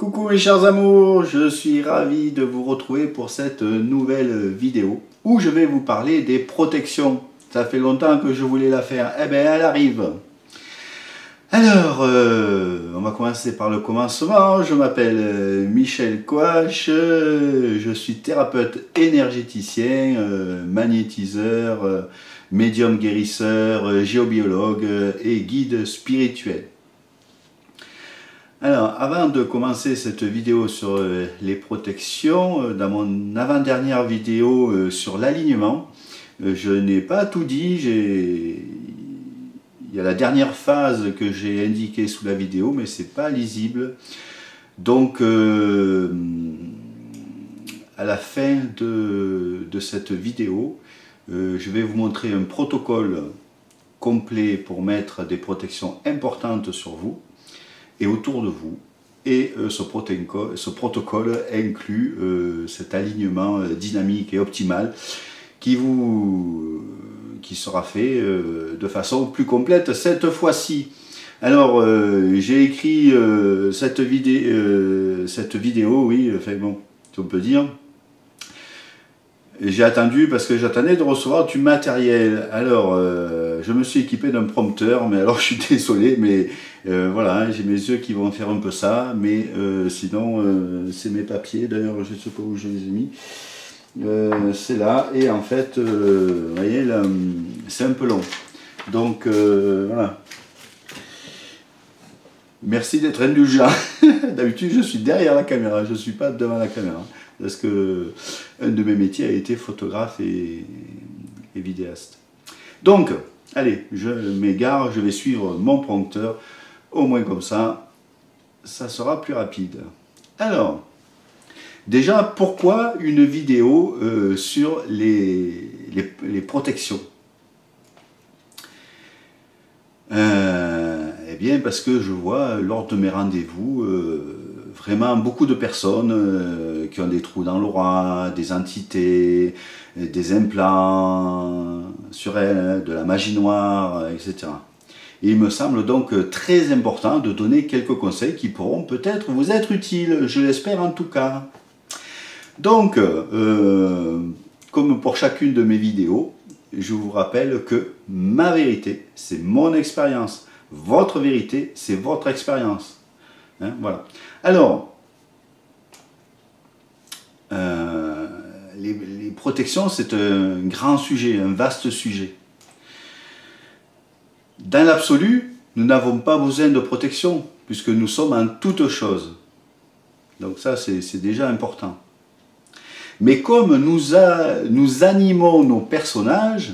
Coucou mes chers amours, je suis ravi de vous retrouver pour cette nouvelle vidéo où je vais vous parler des protections. Ça fait longtemps que je voulais la faire, eh bien elle arrive. Alors, on va commencer par le commencement. Je m'appelle Michel Coache, je suis thérapeute énergéticien, magnétiseur, médium guérisseur, géobiologue et guide spirituel. Alors, avant de commencer cette vidéo sur les protections, dans mon avant-dernière vidéo sur l'alignement, je n'ai pas tout dit. Il y a la dernière phase que j'ai indiquée sous la vidéo, mais c'est pas lisible. Donc, à la fin de cette vidéo, je vais vous montrer un protocole complet pour mettre des protections importantes sur vous et autour de vous, et ce protocole inclut cet alignement dynamique et optimal qui sera fait de façon plus complète cette fois-ci. Alors j'ai écrit cette vidéo, oui, enfin bon, on peut dire. J'ai attendu parce que j'attendais de recevoir du matériel. Alors, je me suis équipé d'un prompteur, mais alors je suis désolé, mais voilà, hein, j'ai mes yeux qui vont faire un peu ça, mais sinon, c'est mes papiers, d'ailleurs, je ne sais pas où je les ai mis. C'est là, et en fait, vous voyez, c'est un peu long. Donc, voilà. Merci d'être indulgent. D'habitude, je suis derrière la caméra, je ne suis pas devant la caméra. Parce que un de mes métiers a été photographe et vidéaste. Donc, allez, je m'égare, je vais suivre mon prompteur. Au moins comme ça, ça sera plus rapide. Alors, déjà, pourquoi une vidéo sur les protections? Eh bien, parce que je vois, lors de mes rendez-vous, vraiment beaucoup de personnes qui ont des trous dans l'aura, des entités, des implants sur elles, de la magie noire, etc. Et il me semble donc très important de donner quelques conseils qui pourront peut-être vous être utiles, je l'espère en tout cas. Donc, comme pour chacune de mes vidéos, je vous rappelle que ma vérité, c'est mon expérience. Votre vérité, c'est votre expérience. Hein, voilà. Alors, les protections, c'est un grand sujet, un vaste sujet. Dans l'absolu, nous n'avons pas besoin de protection, puisque nous sommes en toutes choses. Donc ça, c'est déjà important. Mais comme nous animons nos personnages,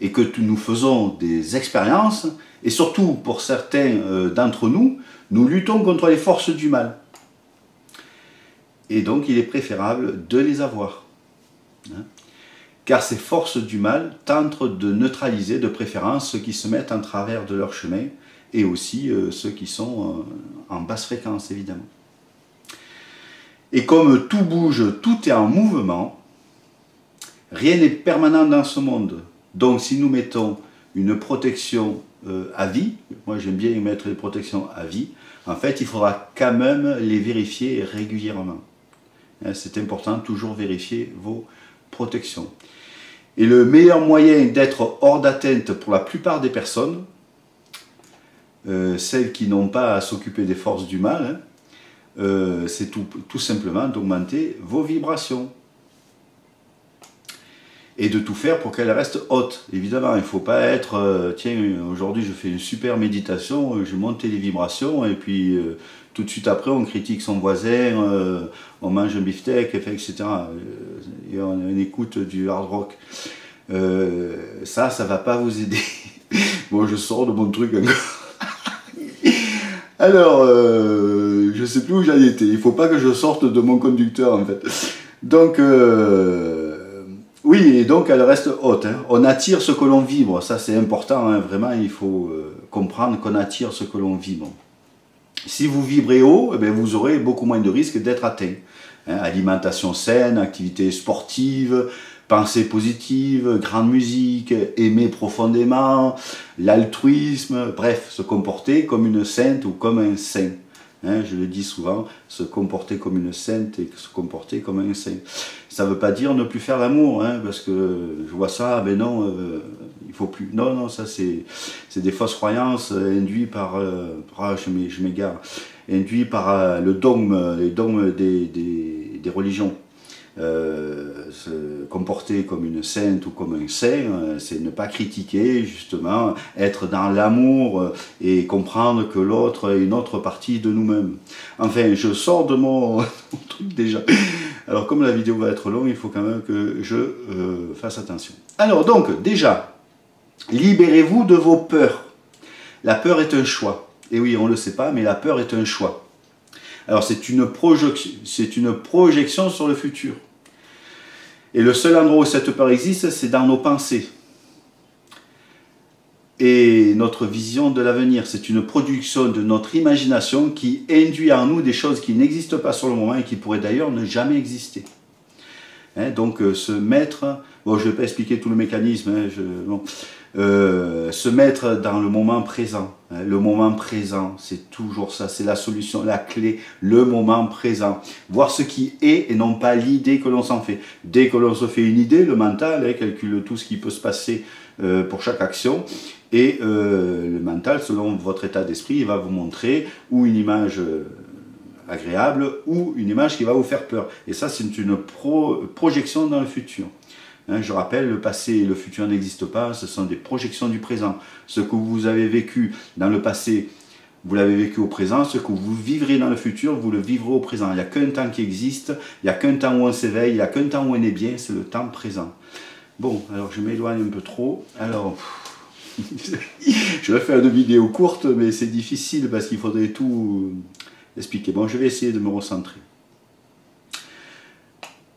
et que nous faisons des expériences, et surtout pour certains d'entre nous, nous luttons contre les forces du mal. Et donc il est préférable de les avoir. Hein, car ces forces du mal tentent de neutraliser de préférence ceux qui se mettent en travers de leur chemin, et aussi ceux qui sont en basse fréquence évidemment. Et comme tout bouge, tout est en mouvement, rien n'est permanent dans ce monde. Donc si nous mettons une protection à vie, moi j'aime bien y mettre les protections à vie, en fait il faudra quand même les vérifier régulièrement. C'est important, toujours vérifier vos protections. Et le meilleur moyen d'être hors d'atteinte pour la plupart des personnes, celles qui n'ont pas à s'occuper des forces du mal, hein, c'est tout simplement d'augmenter vos vibrations. Et de tout faire pour qu'elle reste haute. Évidemment, il ne faut pas être, tiens, aujourd'hui je fais une super méditation, je monte les vibrations, et puis tout de suite après on critique son voisin, on mange un beefsteak, etc. Et on écoute du hard rock. Ça ne va pas vous aider. Bon, je sors de mon truc encore. Alors, je ne sais plus où j'en étais. Il ne faut pas que je sorte de mon conducteur, en fait. Donc, oui, et donc elle reste haute. Hein. On attire ce que l'on vibre, ça c'est important, hein. Vraiment il faut comprendre qu'on attire ce que l'on vibre. Si vous vibrez haut, eh bien, vous aurez beaucoup moins de risques d'être atteint. Hein. Alimentation saine, activité sportive, pensée positive, grande musique, aimer profondément, l'altruisme, bref, se comporter comme une sainte ou comme un saint. Hein, je le dis souvent, se comporter comme une sainte et se comporter comme un saint. Ça ne veut pas dire ne plus faire l'amour, hein, parce que je vois ça, ben non, il faut plus. Non, non, ça c'est des fausses croyances induites par, je m'égare, induites par le dogme, les dogmes des religions. Se comporter comme une sainte ou comme un saint, c'est ne pas critiquer, justement, être dans l'amour et comprendre que l'autre est une autre partie de nous-mêmes. Enfin, je sors de mon truc déjà. Alors, comme la vidéo va être longue, il faut quand même que je fasse attention. Alors, donc, déjà, libérez-vous de vos peurs. La peur est un choix. Et oui, on ne le sait pas, mais la peur est un choix. Alors, c'est une projection sur le futur. Et le seul endroit où cette peur existe, c'est dans nos pensées. Et notre vision de l'avenir, c'est une production de notre imagination qui induit en nous des choses qui n'existent pas sur le moment et qui pourraient d'ailleurs ne jamais exister. Hein, donc se mettre, bon je ne vais pas expliquer tout le mécanisme, hein, se mettre dans le moment présent. Hein, le moment présent, c'est toujours ça, c'est la solution, la clé, le moment présent. Voir ce qui est et non pas l'idée que l'on s'en fait. Dès que l'on se fait une idée, le mental calcule tout ce qui peut se passer pour chaque action. Et le mental, selon votre état d'esprit, il va vous montrer ou une image agréable ou une image qui va vous faire peur. Et ça, c'est une projection dans le futur. Hein, je rappelle, le passé et le futur n'existent pas, ce sont des projections du présent. Ce que vous avez vécu dans le passé, vous l'avez vécu au présent. Ce que vous vivrez dans le futur, vous le vivrez au présent. Il n'y a qu'un temps qui existe, il n'y a qu'un temps où on s'éveille, il n'y a qu'un temps où on est bien, c'est le temps présent. Bon, alors je m'éloigne un peu trop. Alors, je vais faire une vidéo courte, mais c'est difficile parce qu'il faudrait tout expliquer. Bon, je vais essayer de me recentrer.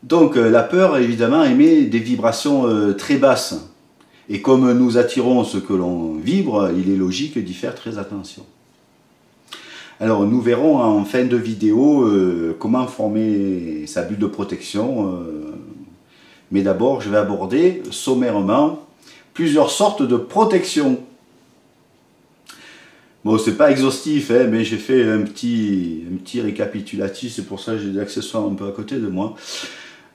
Donc la peur, évidemment, émet des vibrations très basses. Et comme nous attirons ce que l'on vibre, il est logique d'y faire très attention. Alors nous verrons en fin de vidéo comment former sa bulle de protection. Mais d'abord, je vais aborder sommairement plusieurs sortes de protection. Bon, c'est pas exhaustif, hein, mais j'ai fait un petit récapitulatif, c'est pour ça que j'ai des accessoires un peu à côté de moi.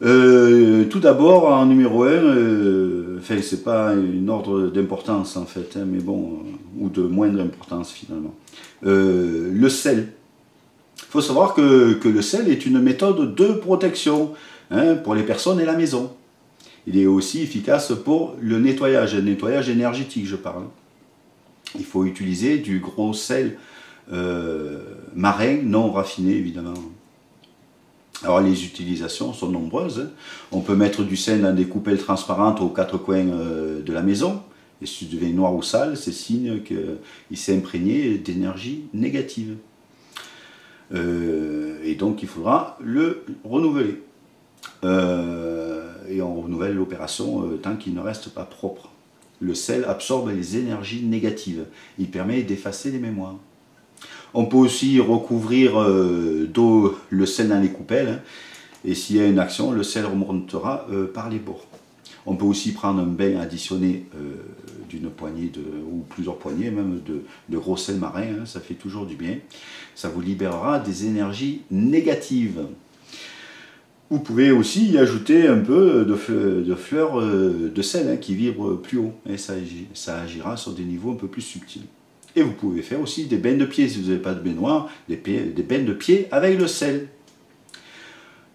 Tout d'abord, en numéro 1, enfin, c'est pas une ordre d'importance en fait, hein, mais bon, ou de moindre importance finalement. Le sel. Il faut savoir que le sel est une méthode de protection hein, pour les personnes et la maison. Il est aussi efficace pour le nettoyage énergétique, je parle. Il faut utiliser du gros sel marin non raffiné, évidemment. Alors les utilisations sont nombreuses. Hein. On peut mettre du sel dans des coupelles transparentes aux quatre coins de la maison. Et si ça devient noir ou sale, c'est signe qu'il s'est imprégné d'énergie négative. Et donc il faudra le renouveler. Et on renouvelle l'opération tant qu'il ne reste pas propre. Le sel absorbe les énergies négatives. Il permet d'effacer les mémoires. On peut aussi recouvrir d'eau le sel dans les coupelles. Hein, et s'il y a une action, le sel remontera par les bords. On peut aussi prendre un bain additionné d'une poignée ou plusieurs poignées même de gros sel marin. Hein, ça fait toujours du bien. Ça vous libérera des énergies négatives. Vous pouvez aussi y ajouter un peu de fleurs de sel hein, qui vibrent plus haut. Et ça agira sur des niveaux un peu plus subtils. Et vous pouvez faire aussi des bains de pieds, si vous n'avez pas de baignoire, des bains de pieds avec le sel.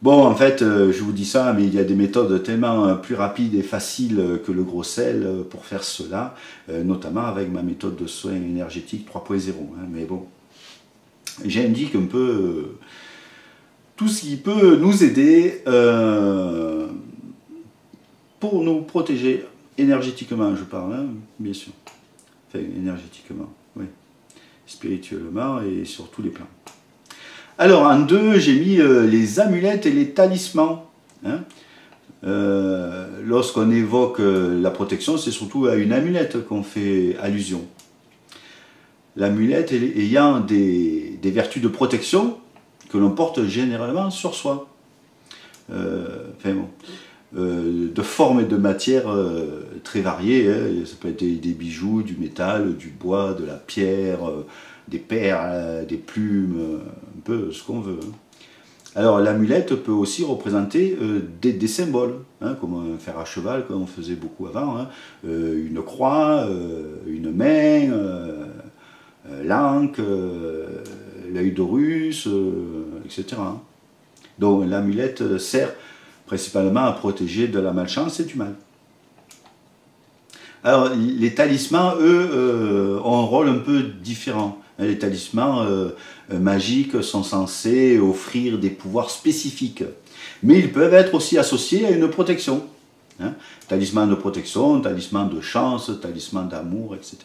Bon, en fait, je vous dis ça, mais il y a des méthodes tellement plus rapides et faciles que le gros sel pour faire cela, notamment avec ma méthode de soins énergétiques 3.0. Hein, mais bon, j'indique un peu tout ce qui peut nous aider pour nous protéger énergétiquement, je parle, hein, bien sûr. Enfin, énergétiquement, oui. Spirituellement et sur tous les plans. Alors, en 2, j'ai mis les amulettes et les talismans. Hein. Lorsqu'on évoque la protection, c'est surtout à une amulette qu'on fait allusion. L'amulette ayant des vertus de protection que l'on porte généralement sur soi. Enfin bon, de formes et de matières très variées. Hein. Ça peut être des bijoux, du métal, du bois, de la pierre, des perles, des plumes, un peu ce qu'on veut. Alors l'amulette peut aussi représenter des symboles, hein, comme un fer à cheval, comme on faisait beaucoup avant, hein, une croix, une main, l'anque, l'œil d'Horus, etc. Donc l'amulette sert principalement à protéger de la malchance et du mal. Alors les talismans, eux, ont un rôle un peu différent. Les talismans magiques sont censés offrir des pouvoirs spécifiques, mais ils peuvent être aussi associés à une protection. Hein, talisman de protection, talisman de chance, talisman d'amour, etc.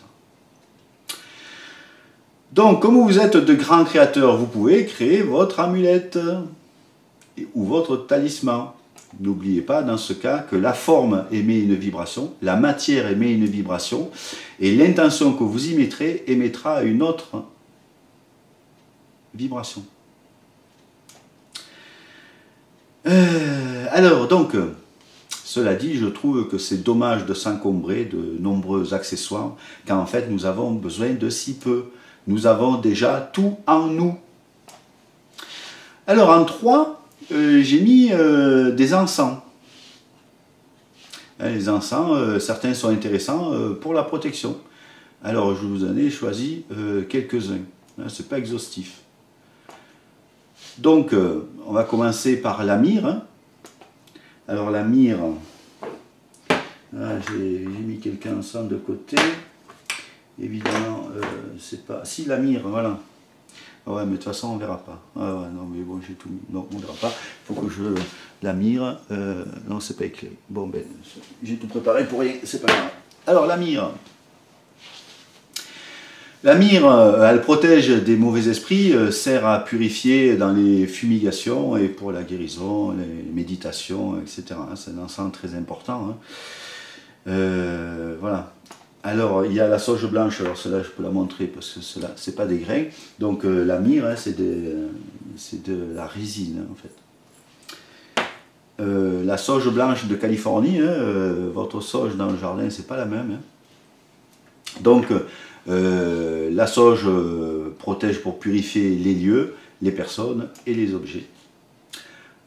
Donc, comme vous êtes de grands créateurs, vous pouvez créer votre amulette ou votre talisman. N'oubliez pas dans ce cas que la forme émet une vibration, la matière émet une vibration, et l'intention que vous y mettrez émettra une autre vibration. Alors, donc, cela dit, je trouve que c'est dommage de s'encombrer de nombreux accessoires, car en fait, nous avons besoin de si peu. Nous avons déjà tout en nous. Alors, en 3, j'ai mis des encens. Les encens, certains sont intéressants pour la protection. Alors, je vous en ai choisi quelques-uns. C'est pas exhaustif. Donc, on va commencer par la myrrhe. Hein. Alors, la myrrhe, j'ai mis quelques encens de côté. Évidemment, c'est pas... Si, la myrrhe, voilà. Ouais, mais de toute façon, on ne verra pas. Ah ouais, non, mais bon, j'ai tout mis. Non, on ne verra pas. Il faut que je... La myrrhe, non, c'est pas éclairé. Bon, ben, j'ai tout préparé pour rien, c'est pas grave. Alors, la myrrhe. La myrrhe, elle protège des mauvais esprits, sert à purifier dans les fumigations et pour la guérison, les méditations, etc. C'est un encens très important. Hein. Voilà. Alors, il y a la sauge blanche, alors celle-là, je peux la montrer parce que cela, c'est pas des grains. Donc, la myrrhe, hein, c'est de la résine, hein, en fait. La sauge blanche de Californie, hein, votre sauge dans le jardin, c'est pas la même. Hein. Donc, la sauge protège pour purifier les lieux, les personnes et les objets.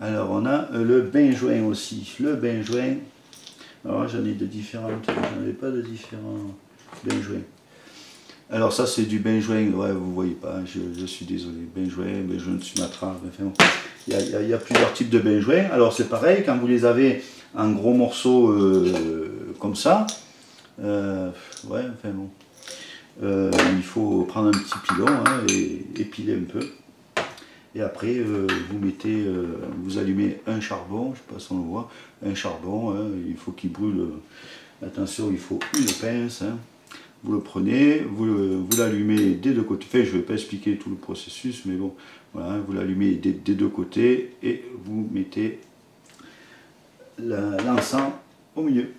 Alors, on a le benjoin aussi. Le benjoin... Alors j'en ai de différentes, j'en ai pas de différents benjoins. Alors ça c'est du benjoin, ouais vous voyez pas, je suis désolé, benjoin de Sumatra, enfin, il y a plusieurs types de benjoins. Alors c'est pareil, quand vous les avez en gros morceaux comme ça, ouais enfin bon, il faut prendre un petit pilon hein, et épiler un peu. Et après, vous mettez, vous allumez un charbon, je ne sais pas si on le voit, un charbon, hein, il faut qu'il brûle, attention, il faut une pince, hein. Vous le prenez, vous l'allumez des deux côtés, enfin je ne vais pas expliquer tout le processus, mais bon, voilà, vous l'allumez des deux côtés et vous mettez l'encens au milieu.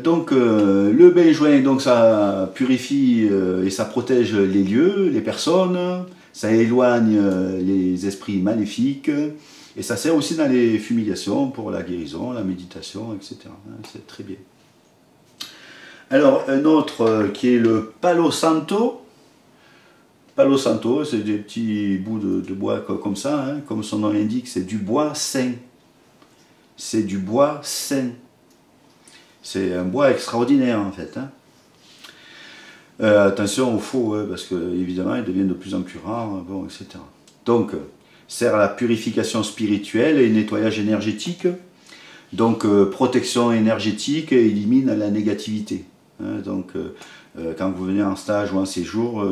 Donc le benjoin, donc ça purifie et ça protège les lieux, les personnes, ça éloigne les esprits maléfiques et ça sert aussi dans les fumigations pour la guérison, la méditation, etc. C'est très bien. Alors un autre qui est le Palo Santo. Palo Santo, c'est des petits bouts de bois comme ça, hein. Comme son nom l'indique, c'est du bois sain. C'est du bois sain. C'est un bois extraordinaire en fait. Hein. Attention au faux, hein, parce que évidemment il devient de plus en plus rare, bon, etc. Donc, sert à la purification spirituelle et nettoyage énergétique. Donc, protection énergétique et élimine la négativité. Hein, donc, quand vous venez en stage ou en séjour,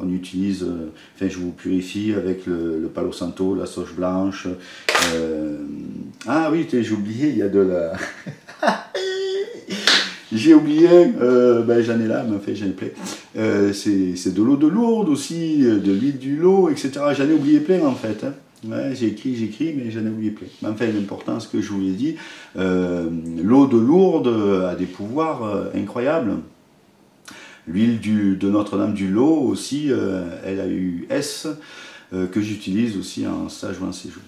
on utilise, enfin je vous purifie avec le Palo Santo, la sauge blanche. Ah oui, j'ai oublié, il y a de la... J'ai oublié, ben j'en ai là, mais en fait j'en ai plein. C'est de l'eau de Lourdes aussi, de l'huile du lot, etc. J'en ai oublié plein en fait. Hein. Ouais, j'ai écrit, mais j'en ai oublié plein. Mais enfin, l'important, ce que je vous l'ai dit, l'eau de Lourdes a des pouvoirs incroyables. L'huile de Notre-Dame du Lot aussi, LAUS, que j'utilise aussi en stage ou en séjour.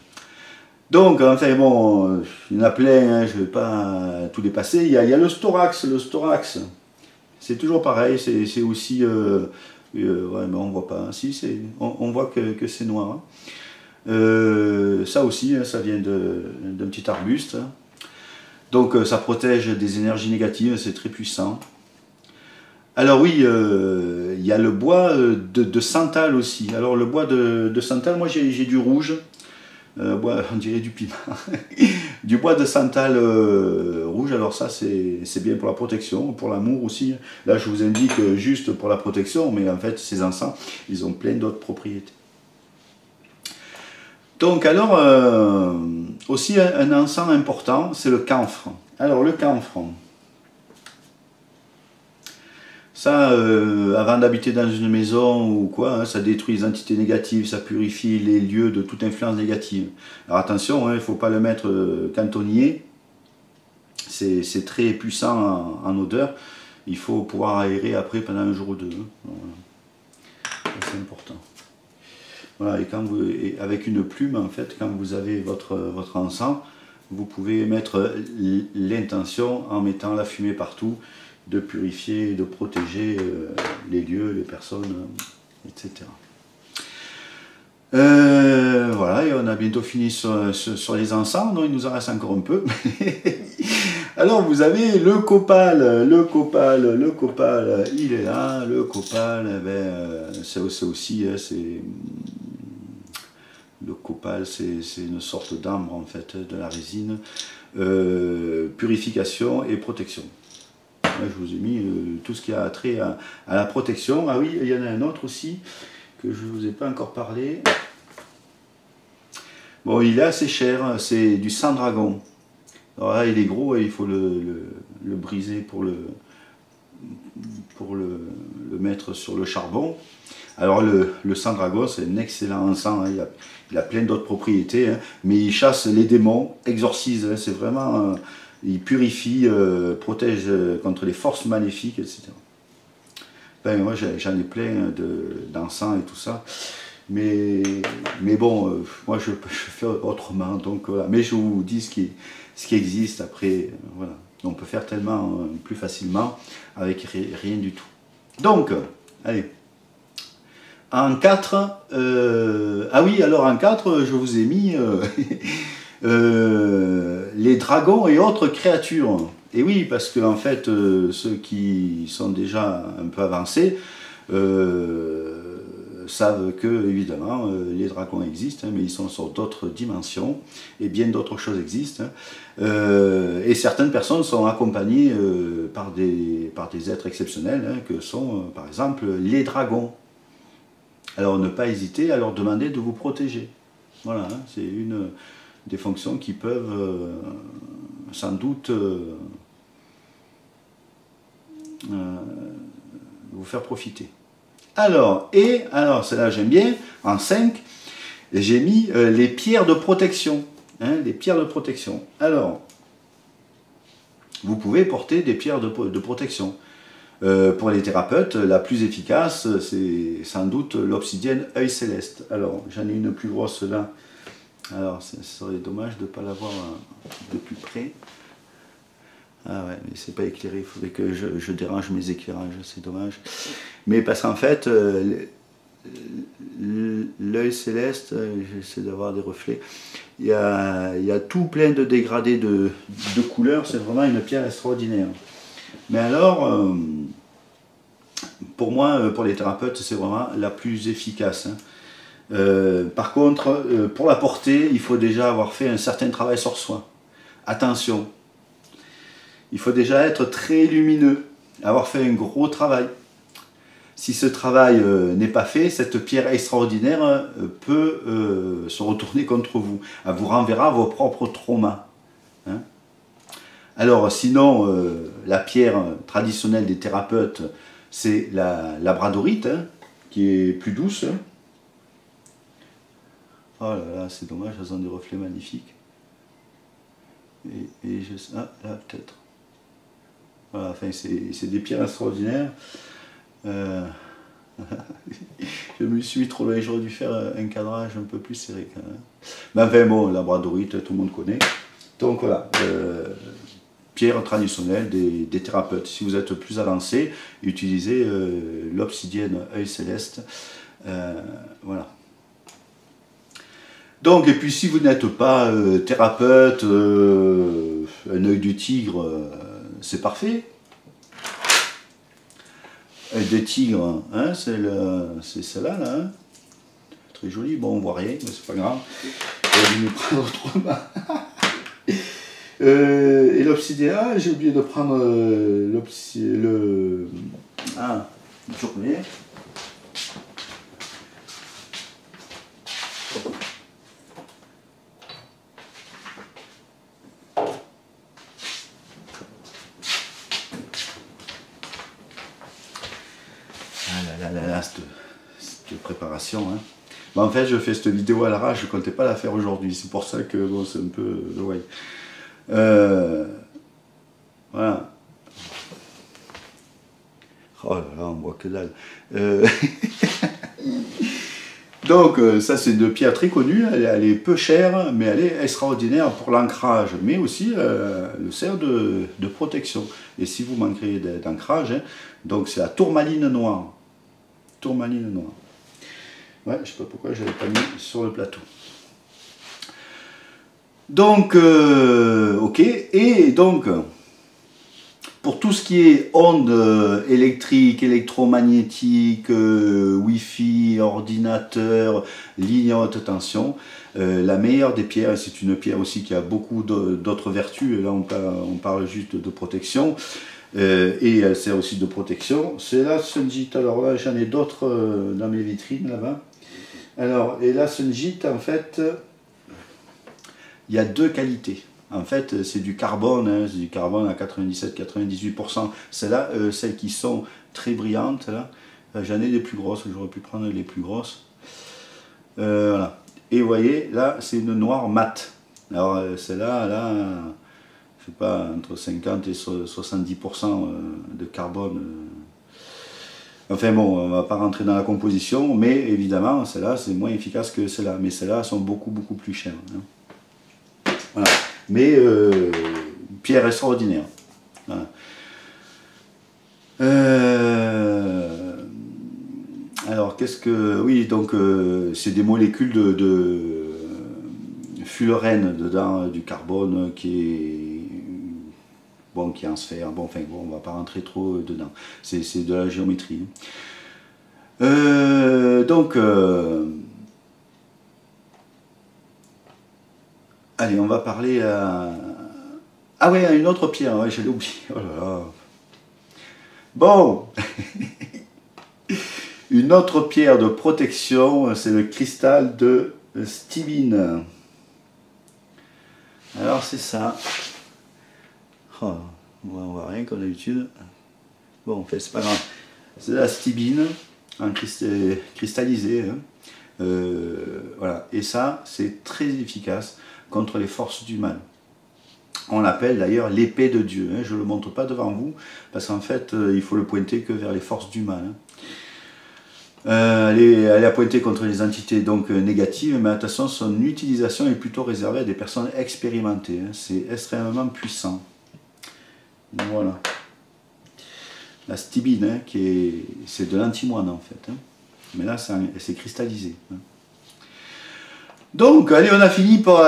Donc, enfin bon, il y en a plein, hein, je ne vais pas tout les passer. Il y a le Storax. Le Storax, C'est toujours pareil, c'est aussi... ouais, mais on voit pas, hein. Si, on voit que c'est noir. Hein. Ça aussi, hein, ça vient d'un petit arbuste. Donc ça protège des énergies négatives, c'est très puissant. Alors oui, il y a le bois de santal aussi. Alors le bois de santal, moi j'ai du rouge. On dirait du piment. Du bois de santal rouge, alors ça c'est bien pour la protection, pour l'amour aussi. Là je vous indique juste pour la protection, mais en fait ces encens, ils ont plein d'autres propriétés. Donc alors, aussi un encens important, c'est le camphre. Alors le camphre, ça, avant d'habiter dans une maison ou quoi, hein, ça détruit les entités négatives, ça purifie les lieux de toute influence négative. Alors attention, hein, il ne faut pas le mettre cantonnier, c'est très puissant en odeur, il faut pouvoir aérer après pendant un jour ou deux. Hein. Voilà. C'est important. Voilà, et avec une plume, en fait, quand vous avez votre encens, vous pouvez mettre l'intention, en mettant la fumée partout, de purifier, de protéger les lieux, les personnes, etc. Voilà, et on a bientôt fini sur les encens, donc il nous en reste encore un peu. Alors vous avez le copal, il est là, le copal, c'est aussi, le copal, c'est une sorte d'ambre en fait, de la résine, purification et protection. Là, je vous ai mis tout ce qui a trait à la protection. Ah oui, il y en a un autre aussi, que je ne vous ai pas encore parlé. Bon, il est assez cher, c'est du sang dragon. Alors là, il est gros et il faut le briser pour le mettre sur le charbon. Alors le sang dragon, c'est un excellent encens, hein. Il a plein d'autres propriétés, hein, mais il chasse les démons, exorcise, hein, c'est vraiment... il purifie, protège contre les forces maléfiques, etc. Ben, moi j'en ai plein d'encens et tout ça. Mais bon, moi je fais autrement, donc voilà. Mais je vous dis ce qui existe après, voilà. On peut faire tellement plus facilement avec rien du tout. Donc, allez. En 4, ah oui, alors en 4, je vous ai mis les dragons et autres créatures. Et oui, parce que en fait, ceux qui sont déjà un peu avancés, savent que, évidemment, les dragons existent, hein, mais ils sont sur d'autres dimensions, et bien d'autres choses existent. Hein. Et certaines personnes sont accompagnées par des êtres exceptionnels, hein, que sont, par exemple, les dragons. Alors, ne pas hésiter à leur demander de vous protéger. Voilà, hein, c'est une des fonctions qui peuvent, sans doute, vous faire profiter. Alors celle-là j'aime bien, en 5, j'ai mis les pierres de protection. Hein, les pierres de protection. Alors, vous pouvez porter des pierres de protection. Pour les thérapeutes, la plus efficace, c'est sans doute l'obsidienne œil céleste. Alors, j'en ai une plus grosse là. Alors, ce serait dommage de ne pas l'avoir de plus près. Ah ouais, mais c'est pas éclairé, il faudrait que je dérange mes éclairages, c'est dommage. Mais parce qu'en fait, l'œil céleste, j'essaie d'avoir des reflets, il y a tout plein de dégradés de couleurs, c'est vraiment une pierre extraordinaire. Mais alors, pour moi, pour les thérapeutes, c'est vraiment la plus efficace. Hein. Par contre, pour la porter, il faut déjà avoir fait un certain travail sur soi. Attention. Il faut déjà être très lumineux, avoir fait un gros travail. Si ce travail n'est pas fait, cette pierre extraordinaire peut se retourner contre vous. Elle vous renverra vos propres traumas. Hein. Alors sinon, la pierre traditionnelle des thérapeutes, c'est la labradorite, hein, qui est plus douce. Hein. Oh là là, c'est dommage, elles ont des reflets magnifiques. Ah, là peut-être. Voilà, enfin, c'est des pierres extraordinaires. Je me suis trop loin, j'aurais dû faire un cadrage un peu plus serré quand même. Mais enfin bon, la labradorite, tout le monde connaît. Donc voilà. pierre traditionnelle des thérapeutes. Si vous êtes plus avancé, utilisez l'obsidienne œil céleste. Voilà. Donc, et puis si vous n'êtes pas thérapeute, un œil du tigre, c'est parfait. Œil de tigre, hein, c'est celle-là, là. Hein. Très joli, bon on voit rien, mais c'est pas grave. Je vais me prendre autrement. Et l'obsidienne, j'ai oublié de prendre le journée. Cette préparation. Hein. Bon, en fait, je fais cette vidéo à l'arrache, je ne comptais pas la faire aujourd'hui. C'est pour ça que bon, c'est un peu. Ouais. Voilà. Oh là là, on voit que dalle. Donc, ça, c'est une pierre très connue. Elle est peu chère, mais elle est extraordinaire pour l'ancrage. Mais aussi, elle sert de protection. Et si vous manquez d'ancrage, hein, donc c'est la tourmaline noire. Tourmaline noire. Ouais, je ne sais pas pourquoi je ne l'avais pas mis sur le plateau. Donc, ok. Et donc, pour tout ce qui est ondes électriques, électromagnétiques, Wi-Fi, ordinateur, ligne à haute tension, la meilleure des pierres, c'est une pierre aussi qui a beaucoup d'autres vertus, et là on parle juste de protection, et elle sert aussi de protection, c'est la Sunjit. Alors là j'en ai d'autres dans mes vitrines là-bas. Alors, et la Sunjit, en fait, il y a deux qualités. En fait, c'est du carbone, hein, c'est du carbone à 97-98%. C'est là, celles qui sont très brillantes, là. J'en ai des plus grosses, j'aurais pu prendre les plus grosses. Voilà. Et vous voyez, là, c'est une noire mate. Alors, celle-là, là, je sais pas, entre 50 et 70% de carbone. Enfin bon, on ne va pas rentrer dans la composition, mais évidemment, celle-là, c'est moins efficace que celle-là. Mais celles-là sont beaucoup plus chères. Hein. Voilà. Mais pierre extraordinaire. Voilà. Alors, qu'est-ce que... Oui, donc, c'est des molécules de fullerène dedans, du carbone qui est... Bon, qui est en sphère, bon, enfin, bon, on va pas rentrer trop dedans, c'est de la géométrie. Donc, allez, on va parler à... Ah ouais, une autre pierre, ouais, je l'ai oublié, oh là là. Bon, une autre pierre de protection, c'est le cristal de stibine. Alors, c'est ça. Oh, on voit rien comme d'habitude. Bon, en fait, c'est pas grave. C'est la stibine en cristallisée. Hein. Voilà. Et ça, c'est très efficace contre les forces du mal. On l'appelle d'ailleurs l'épée de Dieu. Hein. Je ne le montre pas devant vous, parce qu'en fait, il faut le pointer que vers les forces du mal. Hein. Elle est à pointer contre les entités donc négatives, mais attention, son utilisation est plutôt réservée à des personnes expérimentées. Hein. C'est extrêmement puissant. Voilà. La stibine, hein, c'est de l'antimoine en fait. Hein. Mais là, c'est cristallisé. Hein. Donc, allez, on a fini pour...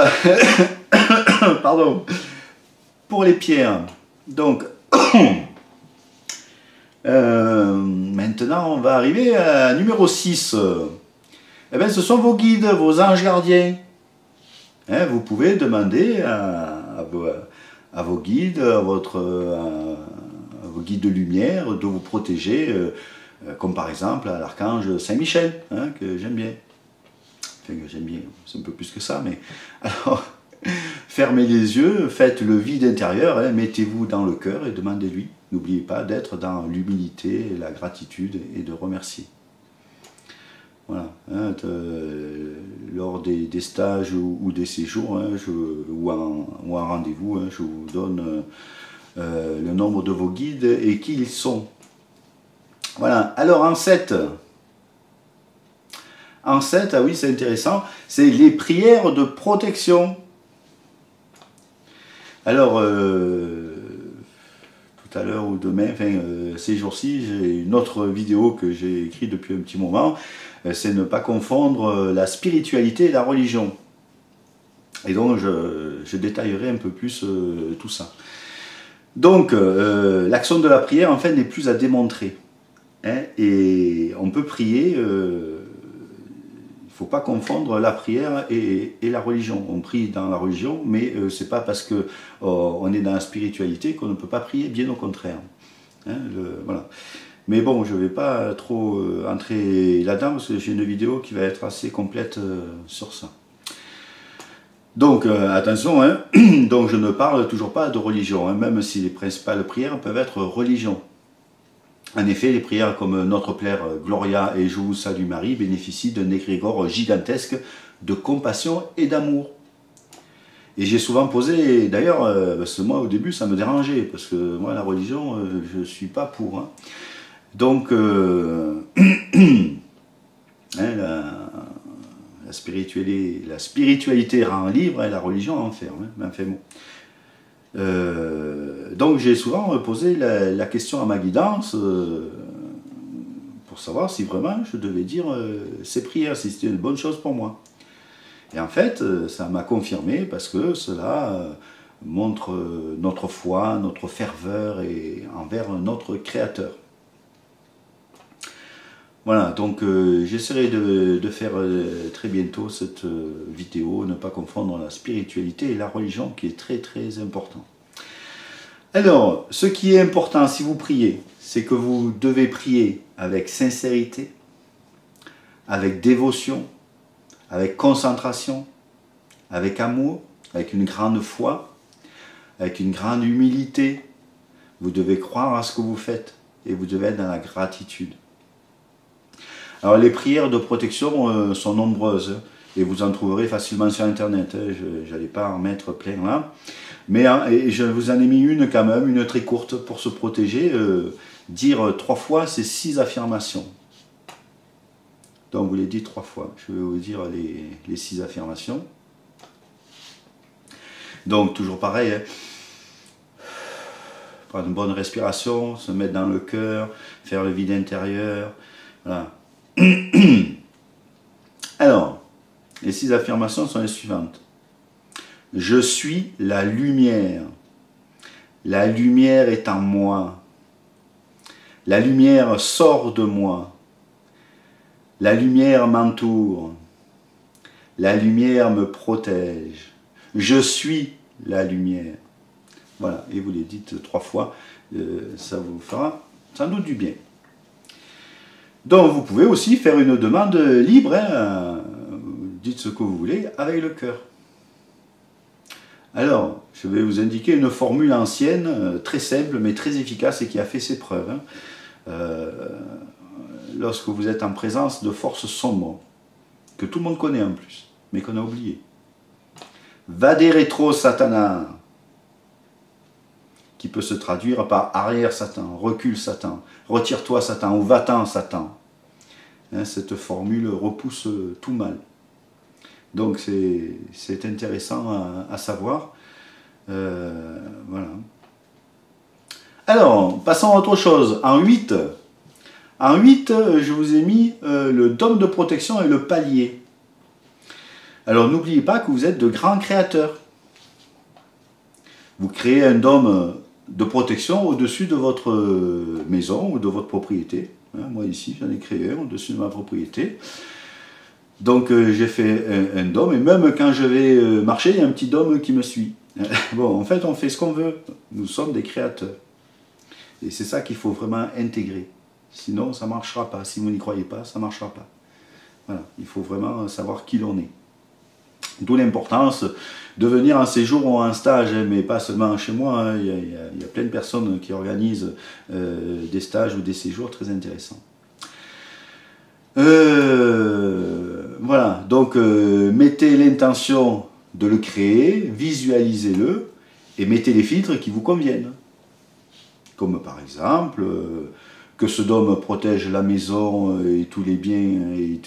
Pardon. Pour les pierres. Donc, maintenant, on va arriver à numéro 6. Eh bien, ce sont vos guides, vos anges gardiens. Hein, vous pouvez demander à vos guides, à vos guides de lumière, de vous protéger, comme par exemple à l'archange Saint-Michel, hein, que j'aime bien. Enfin, que j'aime bien, c'est un peu plus que ça, mais... Alors, fermez les yeux, faites le vide intérieur, hein, mettez-vous dans le cœur et demandez-lui. N'oubliez pas d'être dans l'humilité, la gratitude et de remercier. Voilà, hein, lors des stages ou des séjours, hein, ou un rendez-vous, hein, je vous donne le nombre de vos guides et qui ils sont. Voilà, alors en 7, ah oui c'est intéressant, c'est les prières de protection. Alors, tout à l'heure ou demain, enfin ces jours-ci, j'ai une autre vidéo que j'ai écrite depuis un petit moment, c'est ne pas confondre la spiritualité et la religion. Et donc je détaillerai un peu plus tout ça. Donc l'action de la prière en fait n'est plus à démontrer. Hein, et on peut prier, il ne faut pas confondre la prière et la religion. On prie dans la religion, mais ce n'est pas parce qu'on est dans la spiritualité qu'on ne peut pas prier, bien au contraire. Hein, voilà. Mais bon, je ne vais pas trop entrer là-dedans, parce que j'ai une vidéo qui va être assez complète sur ça. Donc attention, hein, donc je ne parle toujours pas de religion, hein, même si les principales prières peuvent être religion. En effet, les prières comme Notre Père Gloria et Je vous salue Marie bénéficient d'un égrégore gigantesque de compassion et d'amour. Et j'ai souvent posé, d'ailleurs, parce que moi au début ça me dérangeait, parce que moi la religion, je ne suis pas pour. Hein. Donc, hein, la spiritualité rend libre et la religion enferme. Hein, enfin, bon. Donc j'ai souvent posé la question à ma guidance pour savoir si vraiment je devais dire ces prières, si c'était une bonne chose pour moi. Et en fait, ça m'a confirmé parce que cela montre notre foi, notre ferveur et envers notre Créateur. Voilà, donc j'essaierai de faire très bientôt cette vidéo, ne pas confondre la spiritualité et la religion, qui est très très important. Alors, ce qui est important si vous priez, c'est que vous devez prier avec sincérité, avec dévotion, avec concentration, avec amour, avec une grande foi, avec une grande humilité. Vous devez croire à ce que vous faites et vous devez être dans la gratitude. Alors les prières de protection sont nombreuses et vous en trouverez facilement sur internet, hein. Je n'allais pas en mettre plein là, mais et je vous en ai mis une quand même, une très courte pour se protéger, dire 3 fois ces 6 affirmations. Donc vous les dites 3 fois, je vais vous dire les 6 affirmations. Donc toujours pareil, hein. Prendre une bonne respiration, se mettre dans le cœur, faire le vide intérieur, voilà. Alors, les 6 affirmations sont les suivantes. Je suis la lumière. La lumière est en moi. La lumière sort de moi. La lumière m'entoure. La lumière me protège. Je suis la lumière. Voilà, et vous les dites 3 fois, ça vous fera sans doute du bien. Donc vous pouvez aussi faire une demande libre, hein, dites ce que vous voulez, avec le cœur. Alors, je vais vous indiquer une formule ancienne, très simple, mais très efficace et qui a fait ses preuves. Hein. Lorsque vous êtes en présence de forces sombres, que tout le monde connaît en plus, mais qu'on a oublié. Vade retro Satana, qui peut se traduire par arrière Satan, recule Satan, retire-toi Satan, ou va-t'en Satan. Hein, cette formule repousse tout mal. Donc c'est intéressant à savoir. Voilà. Alors, passons à autre chose. En 8, je vous ai mis le dôme de protection et le palier. Alors n'oubliez pas que vous êtes de grands créateurs. Vous créez un dôme de protection au-dessus de votre maison ou de votre propriété. Moi ici, j'en ai créé un au-dessus de ma propriété. Donc j'ai fait un dôme, et même quand je vais marcher, il y a un petit dôme qui me suit. Bon, en fait, on fait ce qu'on veut. Nous sommes des créateurs. Et c'est ça qu'il faut vraiment intégrer. Sinon, ça ne marchera pas. Si vous n'y croyez pas, ça ne marchera pas. Voilà, il faut vraiment savoir qui l'on est. D'où l'importance de venir en séjour ou en stage, mais pas seulement chez moi. Hein. Il y a plein de personnes qui organisent des stages ou des séjours très intéressants. Voilà, donc mettez l'intention de le créer, visualisez-le et mettez les filtres qui vous conviennent. Comme par exemple, que ce dôme protège la maison et tous les biens et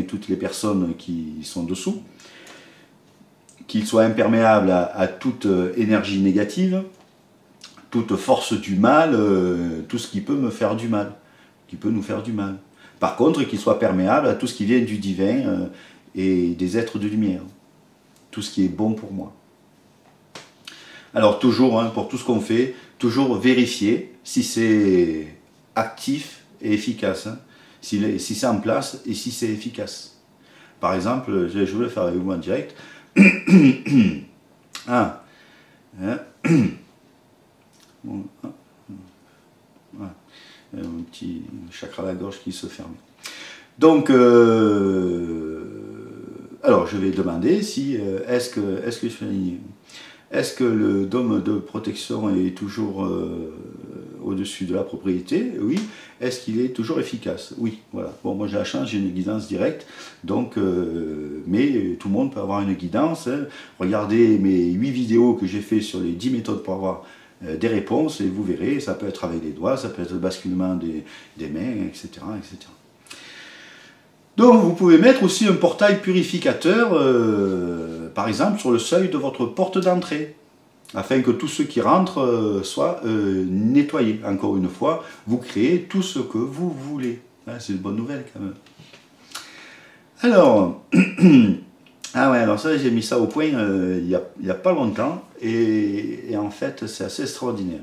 toutes les personnes qui sont dessous, qu'il soit imperméable à toute énergie négative, toute force du mal, tout ce qui peut me faire du mal, qui peut nous faire du mal. Par contre, qu'il soit perméable à tout ce qui vient du divin et des êtres de lumière. Tout ce qui est bon pour moi. Alors toujours, hein, pour tout ce qu'on fait, toujours vérifier si c'est actif et efficace. Hein, si c'est en place et si c'est efficace. Par exemple, je vais le faire avec vous en direct. Ah. Hein. Bon, ah. Voilà. Un petit chakra à la gorge qui se ferme. Donc, alors je vais demander si est-ce que je suis aligné. Est-ce que le dôme de protection est toujours au-dessus de la propriété? Oui. Est-ce qu'il est toujours efficace? Oui. Voilà. Bon, moi j'ai la chance, j'ai une guidance directe, donc, mais tout le monde peut avoir une guidance. Hein. Regardez mes 8 vidéos que j'ai fait sur les 10 méthodes pour avoir des réponses et vous verrez, ça peut être avec les doigts, ça peut être le basculement des mains, etc., etc. Donc vous pouvez mettre aussi un portail purificateur, par exemple sur le seuil de votre porte d'entrée, afin que tous ceux qui rentrent soient nettoyés. Encore une fois, vous créez tout ce que vous voulez. Hein, c'est une bonne nouvelle quand même. Alors, ah ouais, alors ça j'ai mis ça au point il y a pas longtemps, et en fait c'est assez extraordinaire.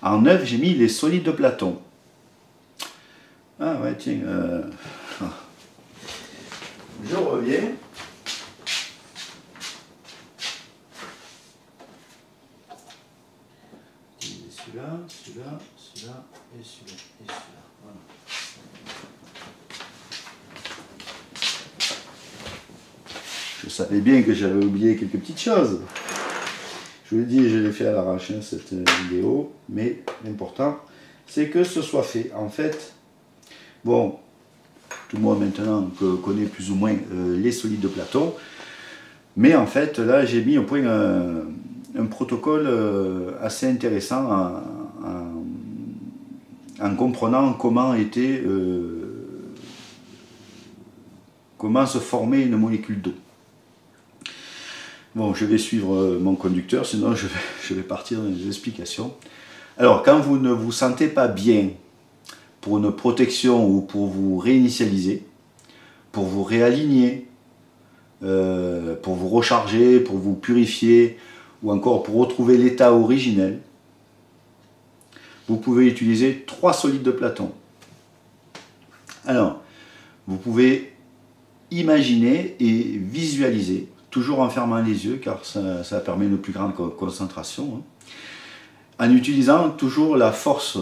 En 9, j'ai mis les solides de Platon. Ah ouais, tiens... Je reviens. Celui-là, celui-là, celui-là et celui-là et celui-là. Voilà. Je savais bien que j'avais oublié quelques petites choses. Je vous l'ai dit, je l'ai fait à l'arrache, hein, cette vidéo, mais l'important, c'est que ce soit fait. En fait, bon, tout le monde maintenant connaît plus ou moins les solides de Platon, mais en fait, là, j'ai mis au point un protocole assez intéressant en comprenant comment se formait une molécule d'eau. Bon, je vais suivre mon conducteur, sinon je vais partir dans les explications. Alors, quand vous ne vous sentez pas bien pour une protection ou pour vous réinitialiser, pour vous réaligner, pour vous recharger, pour vous purifier, ou encore pour retrouver l'état originel, vous pouvez utiliser 3 solides de Platon. Alors, vous pouvez imaginer et visualiser, toujours en fermant les yeux, car ça permet une plus grande concentration, hein, en utilisant toujours la force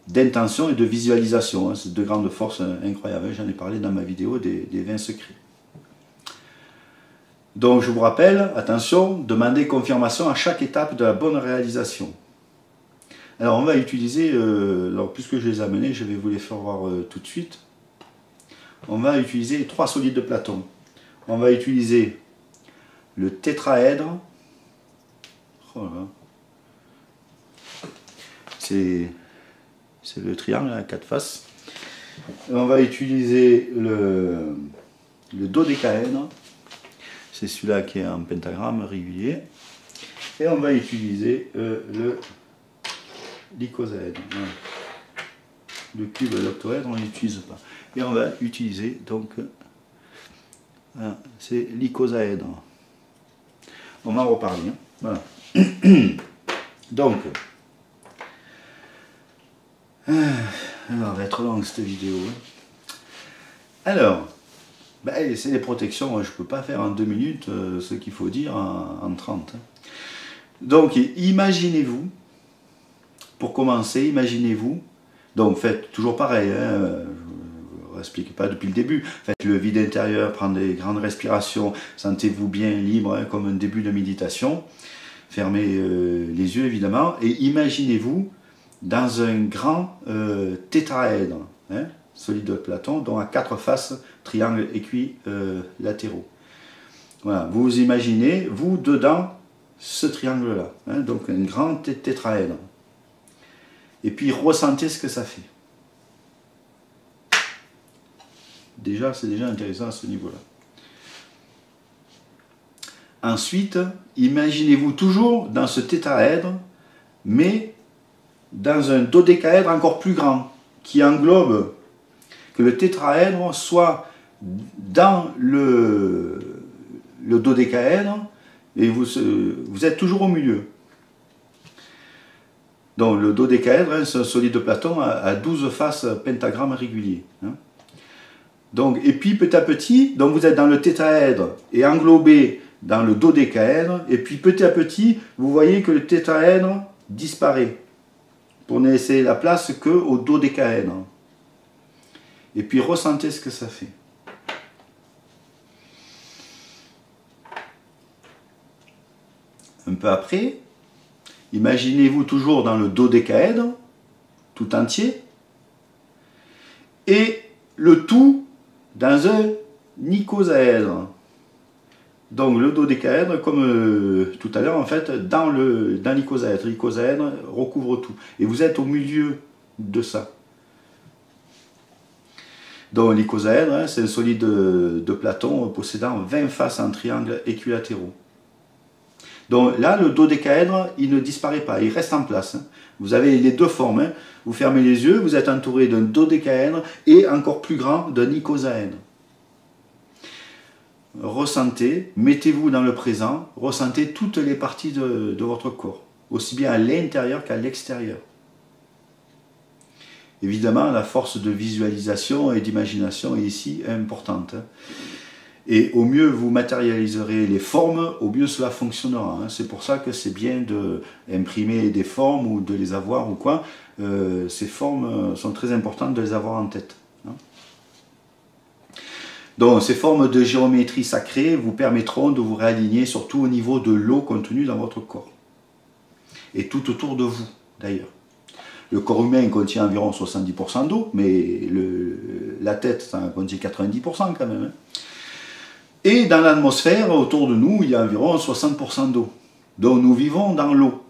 d'intention et de visualisation. Hein, c'est 2 grandes forces incroyables. J'en ai parlé dans ma vidéo des 20 secrets. Donc je vous rappelle, attention, demandez confirmation à chaque étape de la bonne réalisation. Alors on va utiliser, alors puisque je les ai amenés, je vais vous les faire voir tout de suite. On va utiliser les 3 solides de Platon. On va utiliser le tétraèdre. Oh là. C'est le triangle à 4 faces. On va utiliser le dodécaèdre. C'est celui-là qui est en pentagramme régulier. Et on va utiliser l'icosaèdre. Voilà. Le cube et l'octoèdre, on n'utilise pas. Et on va utiliser donc, c'est l'icosaèdre. On va en reparler. Hein. Voilà. Donc, elle va être longue cette vidéo. Hein. Alors, ben, c'est des protections, je ne peux pas faire en 2 minutes ce qu'il faut dire en 30. Hein. Donc, imaginez-vous, pour commencer, imaginez-vous, donc faites toujours pareil, hein, je ne explique pas depuis le début, faites le vide intérieur, prenez des grandes respirations, sentez-vous bien libre, hein, comme un début de méditation, fermez les yeux évidemment, et imaginez-vous dans un grand tétraèdre, hein, solide de Platon, dont à 4 faces, triangles équilatéraux. Voilà, vous vous imaginez, vous, dedans, ce triangle-là, hein, donc un grand tétraèdre. Et puis ressentez ce que ça fait. Déjà, c'est déjà intéressant à ce niveau-là. Ensuite, imaginez-vous toujours dans ce tétraèdre, mais dans un dodécaèdre encore plus grand, qui englobe, que le tétraèdre soit dans le dodécaèdre, et vous êtes toujours au milieu. Donc le dodécaèdre, c'est un solide de Platon à 12 faces pentagrammes réguliers. Donc, et puis petit à petit, donc vous êtes dans le tétraèdre et englobé dans le dodécaèdre, et puis petit à petit, vous voyez que le tétraèdre disparaît pour ne laisser la place qu'au dodécaèdre. Et puis ressentez ce que ça fait. Un peu après, imaginez-vous toujours dans le dodécaèdre, tout entier, et le tout dans un icosaèdre. Donc le dodécaèdre, comme tout à l'heure, en fait, dans l'icosaèdre. L'icosaèdre recouvre tout. Et vous êtes au milieu de ça. Donc l'icosaèdre, hein, c'est un solide de Platon possédant 20 faces en triangle équilatéraux. Donc là, le dodécaèdre, il ne disparaît pas, il reste en place. Vous avez les deux formes. Hein. Vous fermez les yeux, vous êtes entouré d'un dodécaèdre et encore plus grand d'un icosaèdre. Ressentez, mettez-vous dans le présent, ressentez toutes les parties de votre corps, aussi bien à l'intérieur qu'à l'extérieur. Évidemment, la force de visualisation et d'imagination est ici importante. Et au mieux vous matérialiserez les formes, au mieux cela fonctionnera. C'est pour ça que c'est bien d'imprimer des formes ou de les avoir ou quoi. Ces formes sont très importantes de les avoir en tête. Donc ces formes de géométrie sacrée vous permettront de vous réaligner surtout au niveau de l'eau contenue dans votre corps. Et tout autour de vous d'ailleurs. Le corps humain contient environ 70% d'eau, mais la tête ça contient 90% quand même. Et dans l'atmosphère, autour de nous, il y a environ 60% d'eau. Donc nous vivons dans l'eau.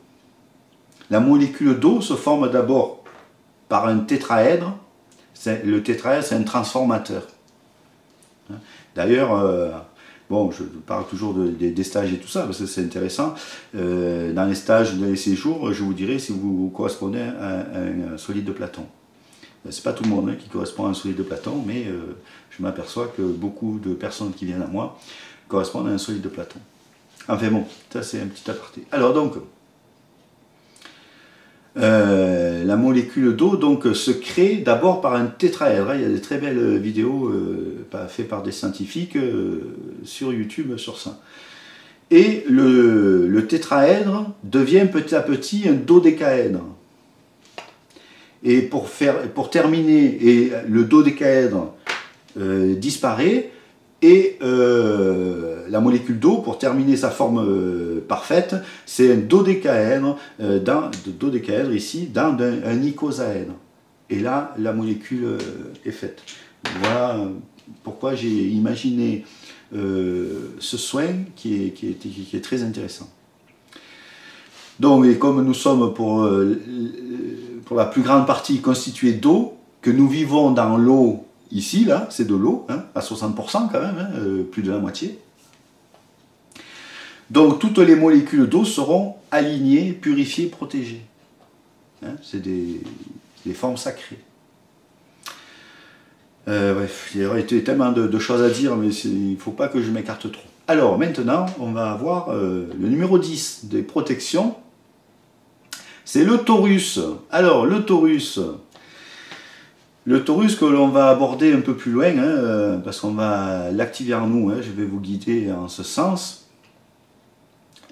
La molécule d'eau se forme d'abord par un tétraèdre. Le tétraèdre, c'est un transformateur. D'ailleurs, bon, je parle toujours des stages et tout ça, parce que c'est intéressant. Dans les stages, dans les séjours, je vous dirai si vous correspondez à un solide de Platon. C'est pas tout le monde qui correspond à un solide de Platon, mais je m'aperçois que beaucoup de personnes qui viennent à moi correspondent à un solide de Platon. Enfin bon, ça c'est un petit aparté. Alors donc, la molécule d'eau se crée d'abord par un tétraèdre. Il y a des très belles vidéos faites par des scientifiques sur YouTube sur ça. Et le tétraèdre devient petit à petit un dodécaèdre. Et pour terminer, et le dodécaèdre disparaît, et la molécule d'eau, pour terminer sa forme parfaite, c'est un dodécaèdre, ici, dans un icosaèdre. Et là, la molécule est faite. Voilà pourquoi j'ai imaginé ce soin qui est très intéressant. Donc, et comme nous sommes pour la plus grande partie constitués d'eau, que nous vivons dans l'eau, ici, là, c'est de l'eau, hein, à 60% quand même, plus de la moitié. Donc toutes les molécules d'eau seront alignées, purifiées, protégées. Hein, c'est des formes sacrées. Bref, il y aurait tellement de choses à dire, mais il ne faut pas que je m'écarte trop. Alors maintenant, on va voir le numéro 10 des protections. C'est le Taurus. Alors le Taurus que l'on va aborder un peu plus loin, hein, parce qu'on va l'activer en nous, hein, je vais vous guider en ce sens.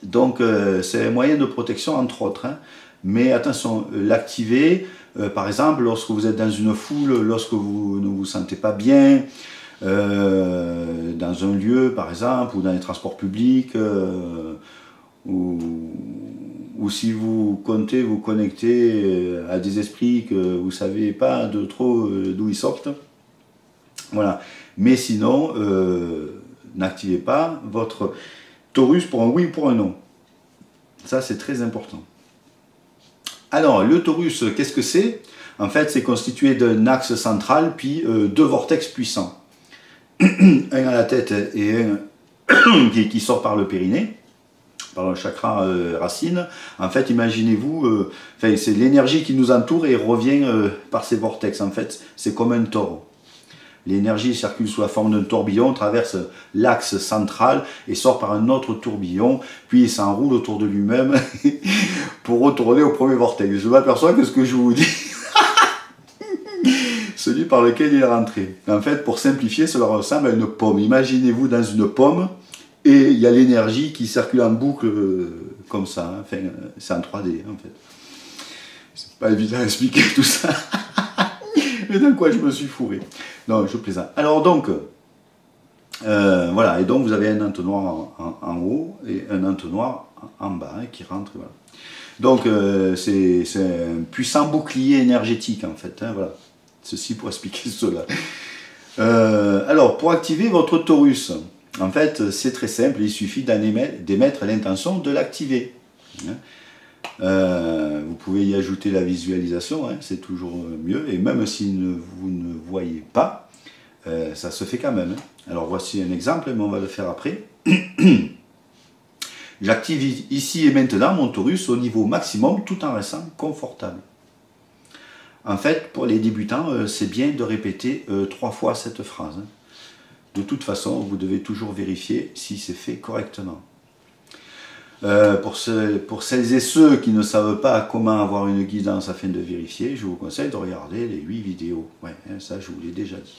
Donc c'est un moyen de protection entre autres, hein, mais attention, l'activer, par exemple, lorsque vous êtes dans une foule, lorsque vous ne vous sentez pas bien, dans un lieu par exemple, ou dans les transports publics, ou si vous comptez vous connecter à des esprits que vous ne savez pas de trop d'où ils sortent. Voilà. Mais sinon, n'activez pas votre Taurus pour un oui ou pour un non. Ça, c'est très important. Alors, le Taurus, qu'est-ce que c'est? En fait, c'est constitué d'un axe central, puis deux vortex puissants. Un à la tête et un qui sort par le périnée. par le chakra racine. En fait, imaginez-vous, c'est l'énergie qui nous entoure et revient par ces vortex. En fait, c'est comme un tore. L'énergie circule sous la forme d'un tourbillon, traverse l'axe central et sort par un autre tourbillon, puis il s'enroule autour de lui-même pour retourner au premier vortex. Je m'aperçois que ce que je vous dis, celui par lequel il est rentré. En fait, pour simplifier, cela ressemble à une pomme. Imaginez-vous dans une pomme, et il y a l'énergie qui circule en boucle comme ça. Hein. Enfin, c'est en 3D en fait. C'est pas évident à expliquer tout ça. Mais dans quoi je me suis fourré. Non, je plaisante. Alors donc, voilà, et donc vous avez un entonnoir en haut et un entonnoir en bas hein, qui rentre. Voilà. Donc c'est un puissant bouclier énergétique en fait. Hein, voilà. Ceci pour expliquer cela. Alors, pour activer votre torus, en fait, c'est très simple, il suffit d'émettre l'intention de l'activer. Hein. Vous pouvez y ajouter la visualisation, hein, c'est toujours mieux, et même si vous ne voyez pas, ça se fait quand même. Hein. Alors voici un exemple, mais on va le faire après. J'active ici et maintenant mon torus au niveau maximum tout en restant confortable. En fait, pour les débutants, c'est bien de répéter 3 fois cette phrase. Hein. De toute façon, vous devez toujours vérifier si c'est fait correctement. Pour celles et ceux qui ne savent pas comment avoir une guidance afin de vérifier, je vous conseille de regarder les 8 vidéos. Ouais, ça, je vous l'ai déjà dit.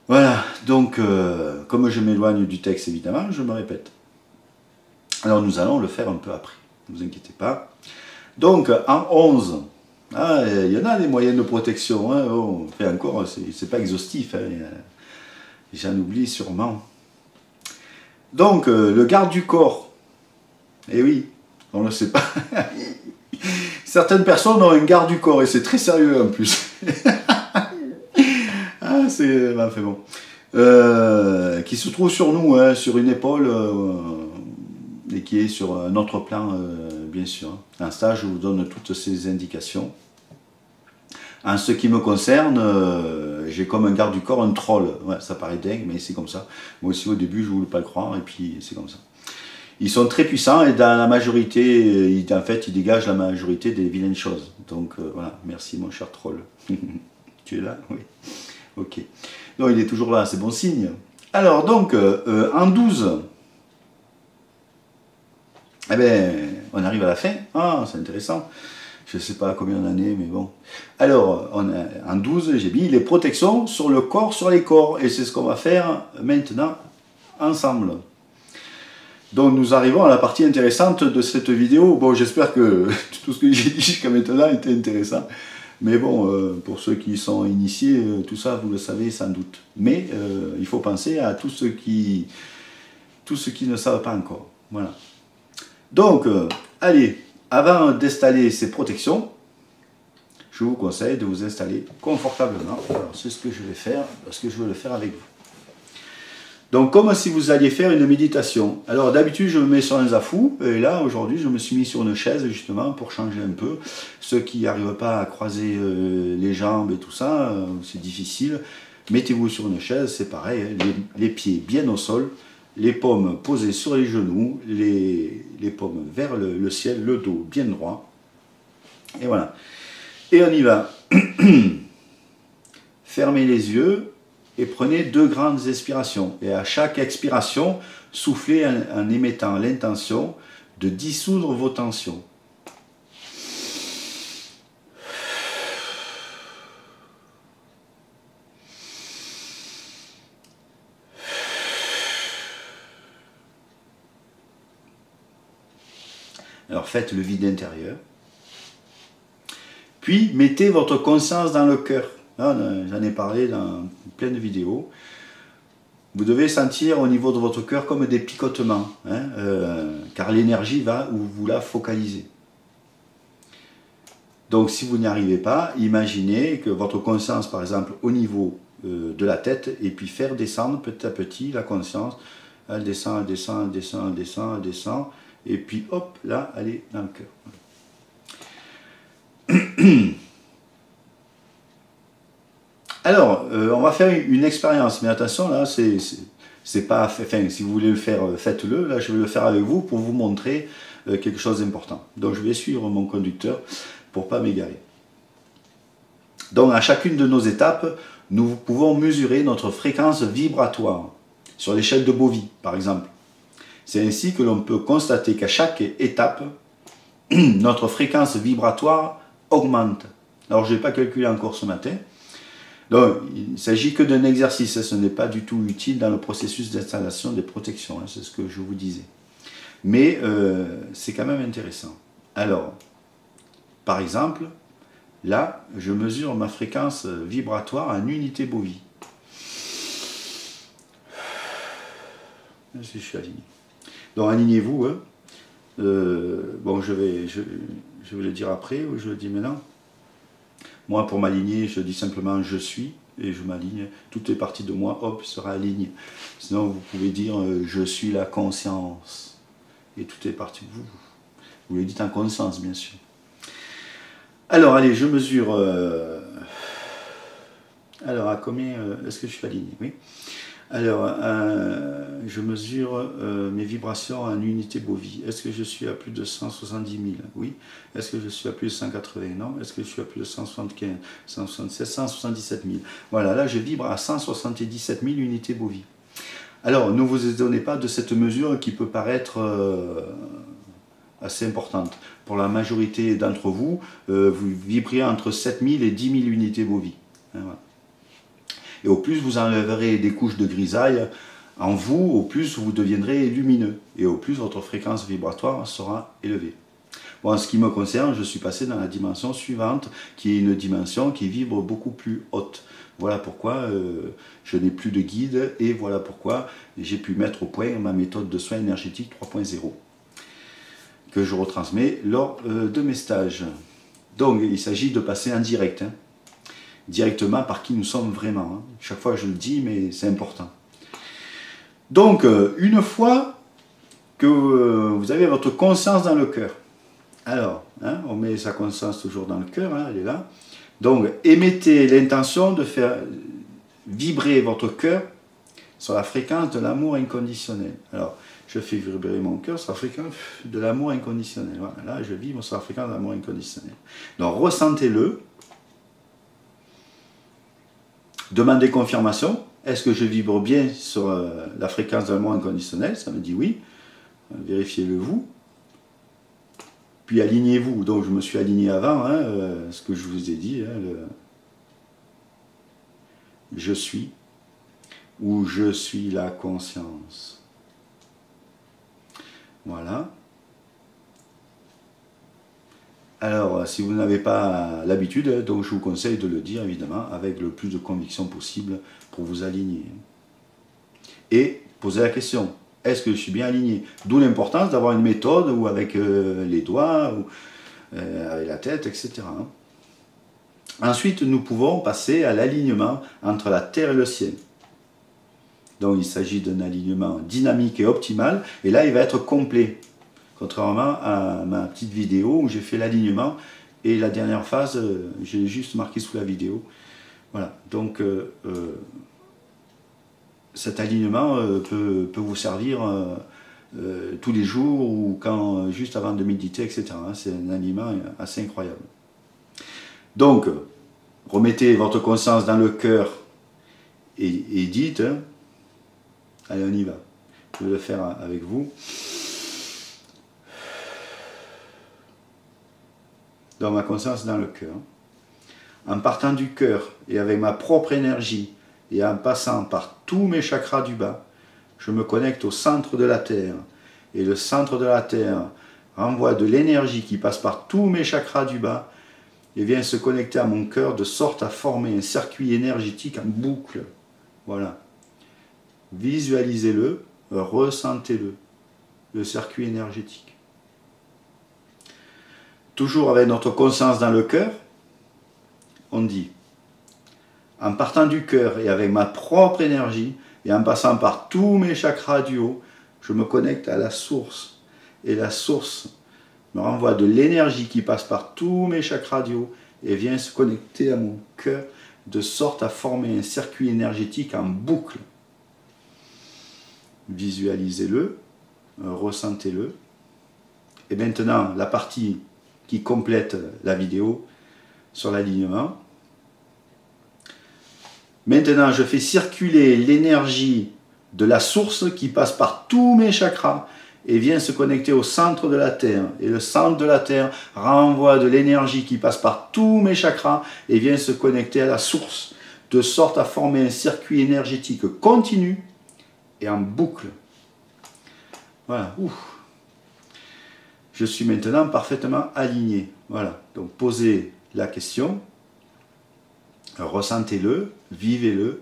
Voilà, donc, comme je m'éloigne du texte, évidemment, je me répète. Alors, nous allons le faire un peu après. Ne vous inquiétez pas. Donc, en 11, il y en a des moyens de protection. Hein, oh, et encore, c'est pas exhaustif. Hein, j'en oublie sûrement. Donc, le garde du corps. Eh oui, on ne le sait pas. Certaines personnes ont un garde du corps et c'est très sérieux en plus. Ah, c'est... Enfin bon. Qui se trouve sur nous, hein, sur une épaule, et qui est sur un autre plan, bien sûr. En stage, je vous donne toutes ces indications. En ce qui me concerne, j'ai comme un garde du corps un troll. Ouais, ça paraît dingue, mais c'est comme ça. Moi aussi, au début, je ne voulais pas le croire, et puis c'est comme ça. Ils sont très puissants et dans la majorité, en fait, ils dégagent la majorité des vilaines choses. Donc voilà, merci mon cher troll. Tu es là? Oui. Ok. Donc il est toujours là, c'est bon signe. Alors donc, en 12, eh ben, on arrive à la fin. Ah, c'est intéressant. Je ne sais pas combien d'années, mais bon. Alors, en 12, j'ai mis les protections sur le corps, sur les corps. Et c'est ce qu'on va faire maintenant, ensemble. Donc nous arrivons à la partie intéressante de cette vidéo. Bon, j'espère que tout ce que j'ai dit jusqu'à maintenant était intéressant. Mais bon, pour ceux qui sont initiés, tout ça, vous le savez sans doute. Mais il faut penser à tous ceux qui ne savent pas encore. Voilà. Donc, allez, avant d'installer ces protections, je vous conseille de vous installer confortablement. Alors, c'est ce que je vais faire, parce que je veux le faire avec vous. Donc, comme si vous alliez faire une méditation. Alors, d'habitude, je me mets sur un zafou. Et là, aujourd'hui, je me suis mis sur une chaise, justement, pour changer un peu. Ceux qui n'arrivent pas à croiser les jambes et tout ça, c'est difficile. Mettez-vous sur une chaise, c'est pareil. Hein, les pieds bien au sol, les paumes posées sur les genoux, les paumes vers le ciel, le dos bien droit. Et voilà. Et on y va. Fermez les yeux. Et prenez 2 grandes expirations. Et à chaque expiration, soufflez en émettant l'intention de dissoudre vos tensions. Alors faites le vide intérieur. Puis mettez votre conscience dans le cœur. J'en ai parlé dans plein de vidéos. Vous devez sentir au niveau de votre cœur comme des picotements, hein, car l'énergie va où vous la focalisez. Donc si vous n'y arrivez pas, imaginez que votre conscience, par exemple, au niveau de la tête, et puis faire descendre petit à petit la conscience, elle descend, elle descend, elle descend, elle descend, elle descend, et puis hop, là, elle est dans le cœur. Alors, on va faire une expérience, mais attention, là, C'est pas, enfin, si vous voulez le faire, faites-le. Là, je vais le faire avec vous pour vous montrer quelque chose d'important. Donc, je vais suivre mon conducteur pour pas m'égarer. Donc, à chacune de nos étapes, nous pouvons mesurer notre fréquence vibratoire sur l'échelle de Bovie, par exemple. C'est ainsi que l'on peut constater qu'à chaque étape, notre fréquence vibratoire augmente. Alors, je n'ai pas calculé encore ce matin. Donc, il ne s'agit que d'un exercice, ce n'est pas du tout utile dans le processus d'installation des protections, c'est ce que je vous disais. Mais c'est quand même intéressant. Alors, par exemple, là, je mesure ma fréquence vibratoire en unité Bovie. Si je suis aligné. Donc, alignez-vous. Hein. Bon, je vais le dire après ou je le dis maintenant. Moi, pour m'aligner, je dis simplement « je suis » et je m'aligne. Toutes les parties de moi, hop, sera alignées. Sinon, vous pouvez dire « je suis la conscience » et toutes les parties de vous. Vous le dites en conscience, bien sûr. Alors, allez, je mesure... Alors, à combien est-ce que je suis aligné? Oui. Alors, je mesure mes vibrations en unité Bovie. Est-ce que je suis à plus de 170 000? Oui. Est-ce que je suis à plus de 180? Non. Est-ce que je suis à plus de 175, 176, 177 000? Voilà, là je vibre à 177 000 unités Bovie. Alors, ne vous étonnez pas de cette mesure qui peut paraître assez importante. Pour la majorité d'entre vous, vous vibrez entre 7 000 et 10 000 unités Bovie. Hein, voilà. Et au plus vous enlèverez des couches de grisaille en vous, au plus vous deviendrez lumineux. Et au plus votre fréquence vibratoire sera élevée. Bon, en ce qui me concerne, je suis passé dans la dimension suivante, qui est une dimension qui vibre beaucoup plus haute. Voilà pourquoi je n'ai plus de guide et voilà pourquoi j'ai pu mettre au point ma méthode de soins énergétiques 3.0 que je retransmets lors de mes stages. Donc, il s'agit de passer en direct. Hein. Directement par qui nous sommes vraiment. Hein. Chaque fois je le dis, mais c'est important. Donc, une fois que vous avez votre conscience dans le cœur, alors, hein, on met sa conscience toujours dans le cœur, hein, elle est là. Donc, émettez l'intention de faire vibrer votre cœur sur la fréquence de l'amour inconditionnel. Alors, je fais vibrer mon cœur sur la fréquence de l'amour inconditionnel. Voilà, là, je vibre sur la fréquence de l'amour inconditionnel. Donc, ressentez-le. Demandez confirmation. Est-ce que je vibre bien sur la fréquence de l'amour inconditionnel? Ça me dit oui. Vérifiez-le vous. Puis alignez-vous. Donc je me suis aligné avant, hein, ce que je vous ai dit. Hein, je suis, ou je suis la conscience. Voilà. Alors, si vous n'avez pas l'habitude, donc je vous conseille de le dire, évidemment, avec le plus de conviction possible pour vous aligner. Et poser la question, est-ce que je suis bien aligné? D'où l'importance d'avoir une méthode, ou avec les doigts, ou avec la tête, etc. Ensuite, nous pouvons passer à l'alignement entre la terre et le ciel. Donc, il s'agit d'un alignement dynamique et optimal, et là, il va être complet. Contrairement à ma petite vidéo où j'ai fait l'alignement et la dernière phase, j'ai juste marqué sous la vidéo. Voilà, donc cet alignement peut vous servir tous les jours ou quand, juste avant de méditer, etc. C'est un alignement assez incroyable. Donc, remettez votre conscience dans le cœur et dites, hein, allez on y va, je vais le faire avec vous. Dans ma conscience dans le cœur. En partant du cœur et avec ma propre énergie et en passant par tous mes chakras du bas, je me connecte au centre de la Terre. Et le centre de la Terre renvoie de l'énergie qui passe par tous mes chakras du bas et vient se connecter à mon cœur de sorte à former un circuit énergétique en boucle. Voilà. Visualisez-le, ressentez-le, le circuit énergétique. Toujours avec notre conscience dans le cœur, on dit, en partant du cœur et avec ma propre énergie, et en passant par tous mes chakras du haut, je me connecte à la source. Et la source me renvoie de l'énergie qui passe par tous mes chakras du haut et vient se connecter à mon cœur de sorte à former un circuit énergétique en boucle. visualisez-le, ressentez-le. Et maintenant, la partie qui complète la vidéo sur l'alignement. Maintenant, je fais circuler l'énergie de la source qui passe par tous mes chakras et vient se connecter au centre de la Terre. Et le centre de la Terre renvoie de l'énergie qui passe par tous mes chakras et vient se connecter à la source, de sorte à former un circuit énergétique continu et en boucle. Voilà. Ouf. Je suis maintenant parfaitement aligné. Voilà. Donc posez la question, ressentez-le, vivez-le.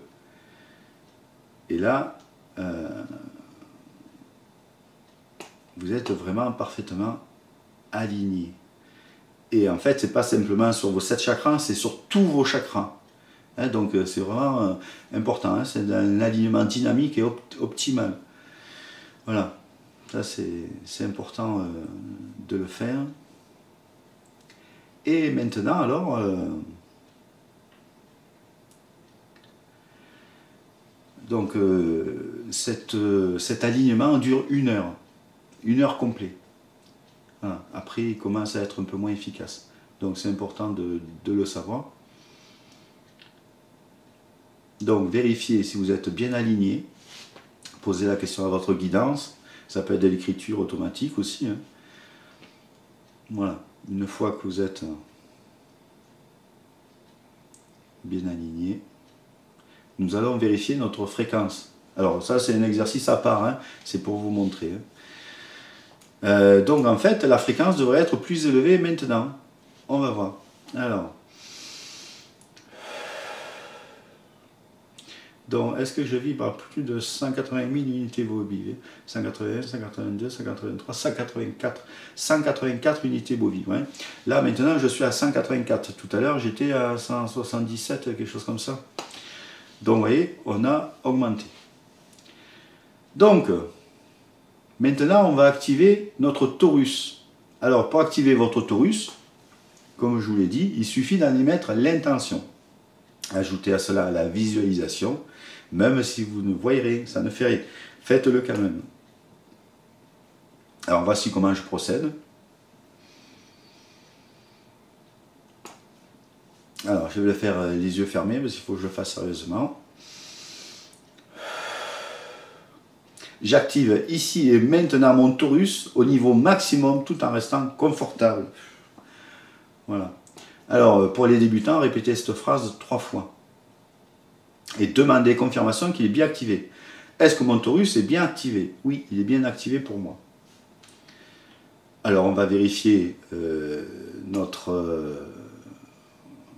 Et là, vous êtes vraiment parfaitement aligné. Et en fait, ce n'est pas simplement sur vos 7 chakras, c'est sur tous vos chakras. Hein, donc c'est vraiment important. Hein, c'est un alignement dynamique et optimal. Voilà. Ça, c'est important de le faire. Et maintenant, alors, donc, cet alignement dure 1 heure. 1 heure complète. Voilà. Après, il commence à être un peu moins efficace. Donc, c'est important de le savoir. Donc, vérifiez si vous êtes bien aligné. Posez la question à votre guidance. Ça peut être de l'écriture automatique aussi. Hein. Voilà. Une fois que vous êtes bien aligné, nous allons vérifier notre fréquence. Alors ça, c'est un exercice à part. Hein. C'est pour vous montrer. Hein. Donc en fait, la fréquence devrait être plus élevée maintenant. On va voir. Alors. Donc, est-ce que je vibre à plus de 180 000 unités bovives? 181, 182, 183, 184. 184 unités bovives. Ouais. Là, maintenant, je suis à 184. Tout à l'heure, j'étais à 177, quelque chose comme ça. Donc, vous voyez, on a augmenté. Donc, maintenant, on va activer notre torus. Alors, pour activer votre torus, comme je vous l'ai dit, il suffit d'en émettre l'intention. Ajoutez à cela la visualisation. Même si vous ne voyez rien, ça ne fait rien. Faites-le quand même. Alors voici comment je procède. Alors je vais le faire les yeux fermés parce qu'il faut que je le fasse sérieusement. J'active ici et maintenant mon torus au niveau maximum tout en restant confortable. Voilà. Alors pour les débutants, répétez cette phrase 3 fois. Et demandez confirmation qu'il est bien activé. Est-ce que mon torus est bien activé? Oui, il est bien activé pour moi. Alors on va vérifier notre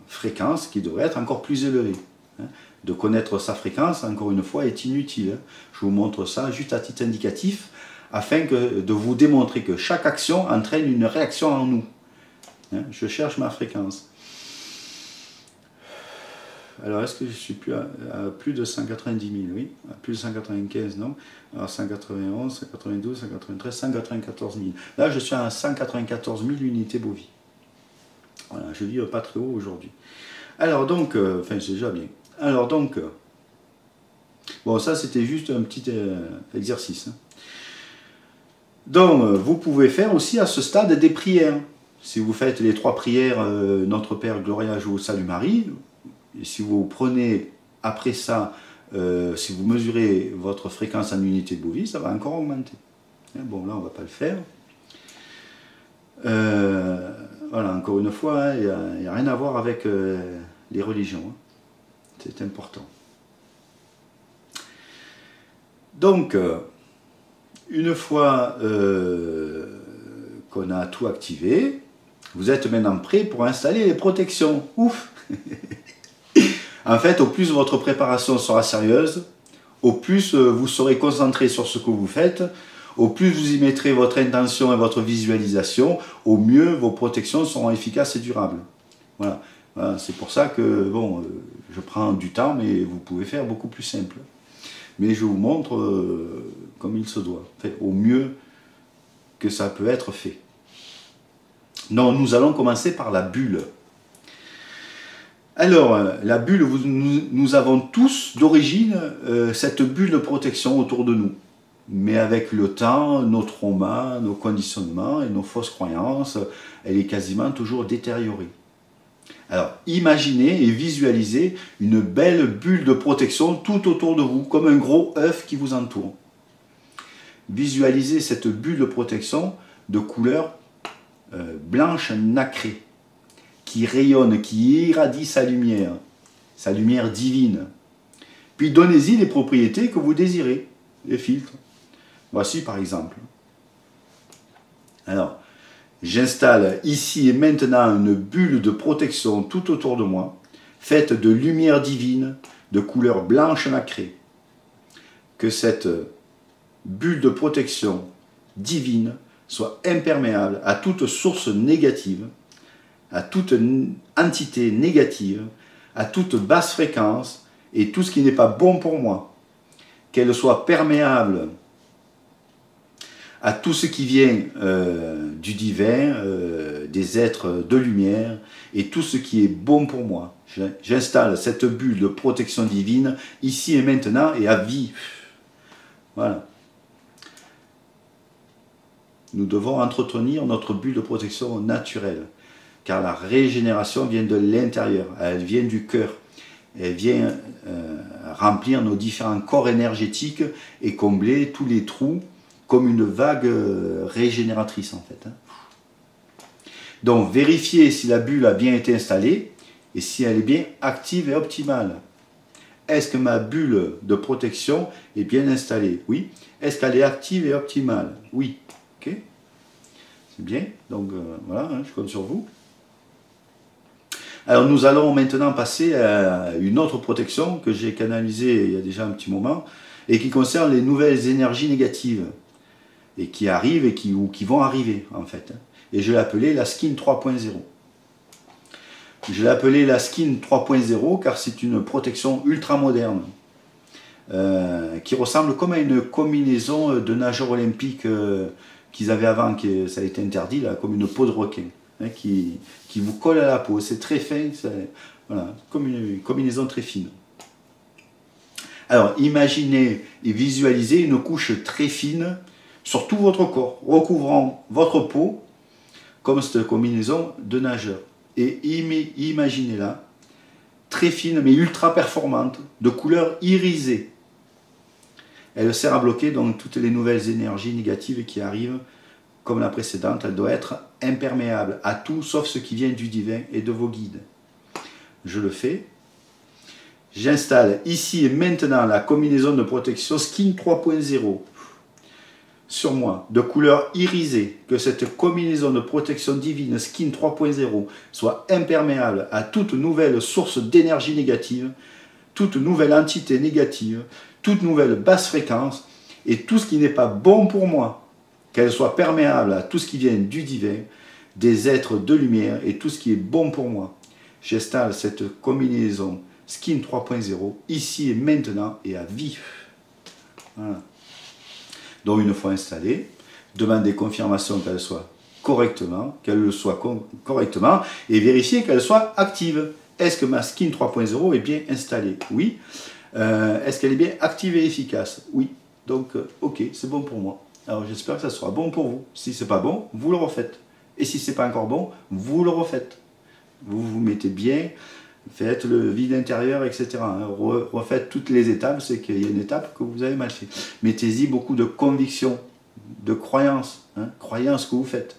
fréquence qui devrait être encore plus élevée. Hein. De connaître sa fréquence, encore une fois, est inutile. Hein. Je vous montre ça juste à titre indicatif afin de vous démontrer que chaque action entraîne une réaction en nous. Hein. Je cherche ma fréquence. Alors, est-ce que je suis plus à plus de 190 000? Oui. À plus de 195, non. Alors, 191, 192, 193, 194 000. Là, je suis à 194 000 unités bovives. Voilà, je vis pas très haut aujourd'hui. Alors, donc, enfin, c'est déjà bien. Alors, donc, bon, ça, c'était juste un petit exercice. Hein. Donc, vous pouvez faire aussi à ce stade des prières. Si vous faites les 3 prières, Notre Père, Gloria, je vous salue Marie. Et si vous prenez après ça, si vous mesurez votre fréquence en unité bovive, ça va encore augmenter. Bon, là, on ne va pas le faire. Voilà, encore une fois, il n'y a rien à voir avec les religions. Hein. C'est important. Donc, une fois qu'on a tout activé, vous êtes maintenant prêt pour installer les protections. Ouf! En fait, au plus votre préparation sera sérieuse, au plus vous serez concentré sur ce que vous faites, au plus vous y mettrez votre intention et votre visualisation, au mieux vos protections seront efficaces et durables. Voilà, voilà, c'est pour ça que, bon, je prends du temps, mais vous pouvez faire beaucoup plus simple. Mais je vous montre comme il se doit, enfin, au mieux que ça peut être fait. Non, nous allons commencer par la bulle. Alors, la bulle, nous avons tous d'origine cette bulle de protection autour de nous. Mais avec le temps, nos traumas, nos conditionnements et nos fausses croyances, elle est quasiment toujours détériorée. Alors, imaginez et visualisez une belle bulle de protection tout autour de vous, comme un gros œuf qui vous entoure. Visualisez cette bulle de protection de couleur blanche nacrée, qui rayonne, qui irradie sa lumière divine. Puis donnez-y les propriétés que vous désirez, les filtres. Voici par exemple. Alors, j'installe ici et maintenant une bulle de protection tout autour de moi, faite de lumière divine, de couleur blanche nacrée. Que cette bulle de protection divine soit imperméable à toute source négative, à toute entité négative, à toute basse fréquence et tout ce qui n'est pas bon pour moi. Qu'elle soit perméable à tout ce qui vient du divin, des êtres de lumière et tout ce qui est bon pour moi. J'installe cette bulle de protection divine ici et maintenant et à vie. Voilà. Nous devons entretenir notre bulle de protection naturelle, car la régénération vient de l'intérieur, elle vient du cœur, elle vient remplir nos différents corps énergétiques et combler tous les trous comme une vague régénératrice en fait. Donc vérifiez si la bulle a bien été installée et si elle est bien active et optimale. Est-ce que ma bulle de protection est bien installée? Oui. Est-ce qu'elle est active et optimale? Oui. Ok. C'est bien. Donc voilà, je compte sur vous. Alors nous allons maintenant passer à une autre protection que j'ai canalisée il y a déjà un petit moment et qui concerne les nouvelles énergies négatives et qui arrivent ou qui vont arriver en fait. Et je l'ai appelée la Skin 3.0. Je l'ai appelée la Skin 3.0 car c'est une protection ultra moderne qui ressemble comme à une combinaison de nageurs olympiques qu'ils avaient avant, que ça a été interdit, là, comme une peau de requin qui vous colle à la peau. C'est très fin, voilà, comme une combinaison très fine. Alors imaginez et visualisez une couche très fine sur tout votre corps, recouvrant votre peau comme cette combinaison de nageur. Et imaginez-la, très fine mais ultra performante, de couleur irisée. Elle sert à bloquer donc toutes les nouvelles énergies négatives qui arrivent comme la précédente. Elle doit être imperméable à tout sauf ce qui vient du divin et de vos guides. Je le fais. J'installe ici et maintenant la combinaison de protection Skin 3.0 sur moi, de couleur irisée, que cette combinaison de protection divine Skin 3.0 soit imperméable à toute nouvelle source d'énergie négative, toute nouvelle entité négative, toute nouvelle basse fréquence et tout ce qui n'est pas bon pour moi, qu'elle soit perméable à tout ce qui vient du divin, des êtres de lumière et tout ce qui est bon pour moi. J'installe cette combinaison Skin 3.0 ici et maintenant et à vie. Voilà. Donc une fois installée, demandez confirmation qu'elle soit correctement, correctement et vérifiez qu'elle soit active. Est-ce que ma Skin 3.0 est bien installée? Oui. Est-ce qu'elle est bien active et efficace? Oui. Donc ok, c'est bon pour moi. Alors j'espère que ça sera bon pour vous. Si c'est pas bon, vous le refaites. Et si c'est pas encore bon, vous le refaites. Vous vous mettez bien, faites le vide intérieur, etc. Refaites toutes les étapes, c'est qu'il y a une étape que vous avez mal fait. Mettez-y beaucoup de conviction, de croyance, croyance que vous faites.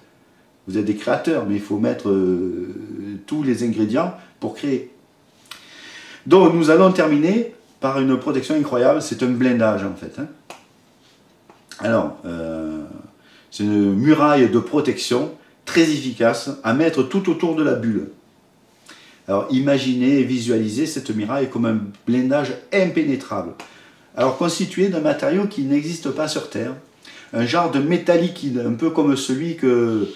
Vous êtes des créateurs, mais il faut mettre tous les ingrédients pour créer. Donc nous allons terminer par une protection incroyable, c'est un blindage en fait. Alors, c'est une muraille de protection très efficace à mettre tout autour de la bulle. Alors imaginez et visualisez cette muraille comme un blindage impénétrable. Alors constitué d'un matériau qui n'existe pas sur Terre, un genre de métal liquide, un peu comme celui que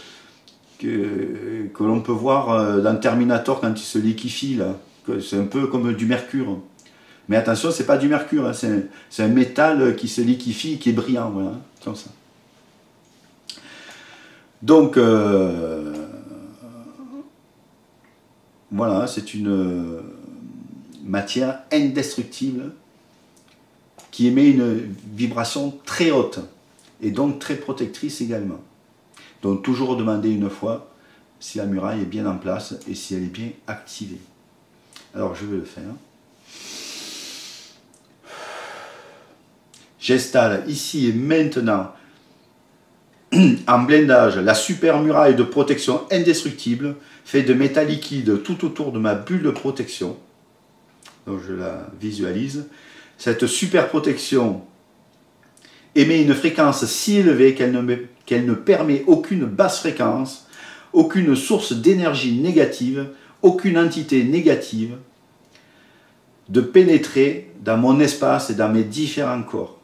l'on peut voir dans Terminator quand il se liquéfie là. C'est un peu comme du mercure. Mais attention, c'est pas du mercure, hein, c'est un métal qui se liquéfie, qui est brillant, voilà, comme ça. Donc voilà, c'est une matière indestructible qui émet une vibration très haute et donc très protectrice également. Donc toujours demander une fois si la muraille est bien en place et si elle est bien activée. Alors je vais le faire. J'installe ici et maintenant en blindage la super muraille de protection indestructible faite de métal liquide tout autour de ma bulle de protection. Donc je la visualise. Cette super protection émet une fréquence si élevée qu'elle ne permet aucune basse fréquence, aucune source d'énergie négative, aucune entité négative de pénétrer dans mon espace et dans mes différents corps.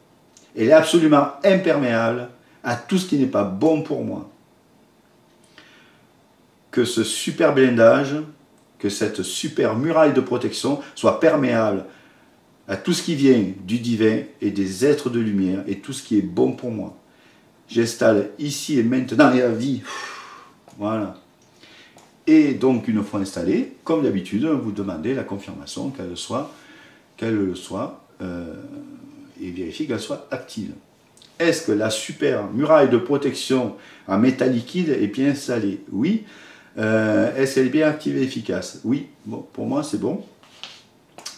Elle est absolument imperméable à tout ce qui n'est pas bon pour moi. Que ce super blindage, que cette super muraille de protection soit perméable à tout ce qui vient du divin et des êtres de lumière et tout ce qui est bon pour moi. J'installe ici et maintenant et à vie. Voilà. Et donc une fois installée, comme d'habitude, vous demandez la confirmation qu'elle le soit et vérifiez qu'elle soit active. Est-ce que la super muraille de protection en métal liquide est bien installée? Oui. Est-ce qu'elle est bien active et efficace? Oui. Bon, pour moi c'est bon.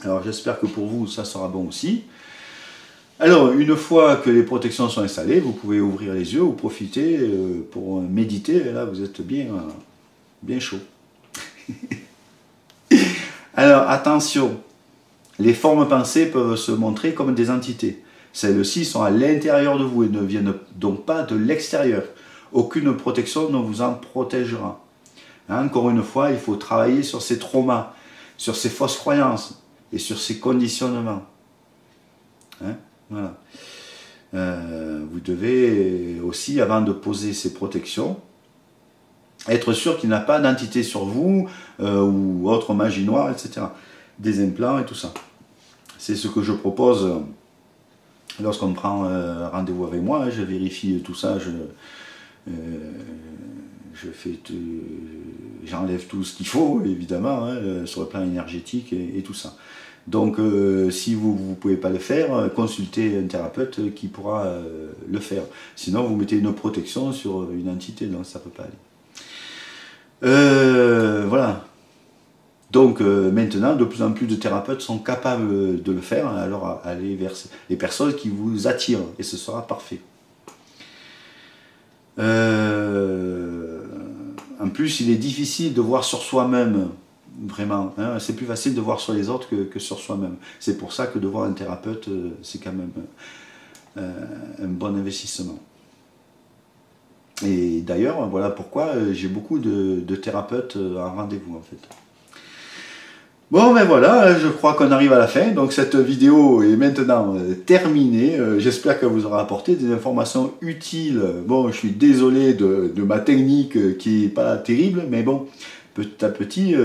Alors j'espère que pour vous ça sera bon aussi. Alors une fois que les protections sont installées, vous pouvez ouvrir les yeux ou profiter pour méditer. Et là vous êtes bien chaud. Alors attention, les formes pensées peuvent se montrer comme des entités. Celles-ci sont à l'intérieur de vous et ne viennent donc pas de l'extérieur. Aucune protection ne vous en protégera. Encore une fois, il faut travailler sur ces traumas, sur ces fausses croyances et sur ces conditionnements. Voilà. Vous devez aussi, avant de poser ces protections, être sûr qu'il n'y a pas d'entité sur vous ou autre magie noire, etc. Des implants et tout ça. C'est ce que je propose lorsqu'on prend rendez-vous avec moi. Je vérifie tout ça, j'enlève tout ce qu'il faut, évidemment, sur le plan énergétique et tout ça. Donc, si vous ne pouvez pas le faire, consultez un thérapeute qui pourra le faire. Sinon, vous mettez une protection sur une entité, donc ça ne peut pas aller. Voilà. Donc, maintenant, de plus en plus de thérapeutes sont capables de le faire, alors allez vers les personnes qui vous attirent, et ce sera parfait. En plus, il est difficile de voir sur soi-même, vraiment. C'est plus facile de voir sur les autres que sur soi-même. C'est pour ça que de voir un thérapeute, c'est quand même un bon investissement. Et d'ailleurs, voilà pourquoi j'ai beaucoup de thérapeutes en rendez-vous, en fait. Bon, ben voilà, je crois qu'on arrive à la fin. Donc cette vidéo est maintenant terminée. J'espère qu'elle vous aura apporté des informations utiles. Bon, je suis désolé de ma technique qui n'est pas terrible, mais bon, petit à petit,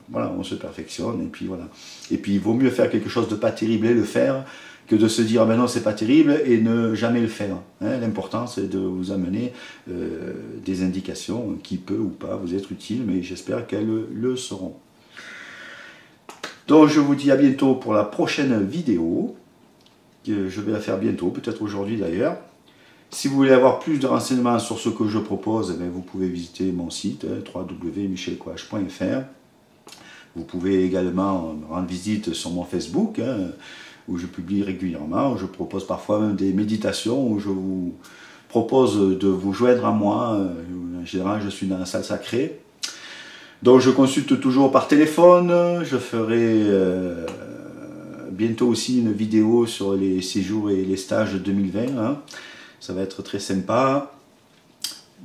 voilà, on se perfectionne. Et puis voilà. Et puis il vaut mieux faire quelque chose de pas terrible et le faire que de se dire, ben non, c'est pas terrible et ne jamais le faire. L'important, c'est de vous amener des indications qui peut ou pas vous être utiles, mais j'espère qu'elles le seront. Donc je vous dis à bientôt pour la prochaine vidéo. Je vais la faire bientôt, peut-être aujourd'hui d'ailleurs. Si vous voulez avoir plus de renseignements sur ce que je propose, vous pouvez visiter mon site www.michelcoh.fr. Vous pouvez également rendre visite sur mon Facebook, où je publie régulièrement. Je propose parfois même des méditations où je vous propose de vous joindre à moi. En général, je suis dans la salle sacrée. Donc je consulte toujours par téléphone. Je ferai bientôt aussi une vidéo sur les séjours et les stages 2020. Ça va être très sympa.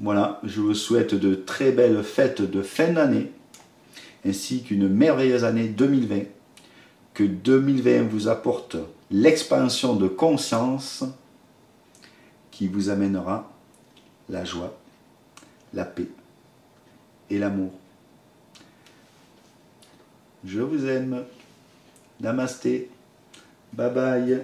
Voilà, je vous souhaite de très belles fêtes de fin d'année, ainsi qu'une merveilleuse année 2020. Que 2020 vous apporte l'expansion de conscience qui vous amènera la joie, la paix et l'amour. Je vous aime. Namasté. Bye bye.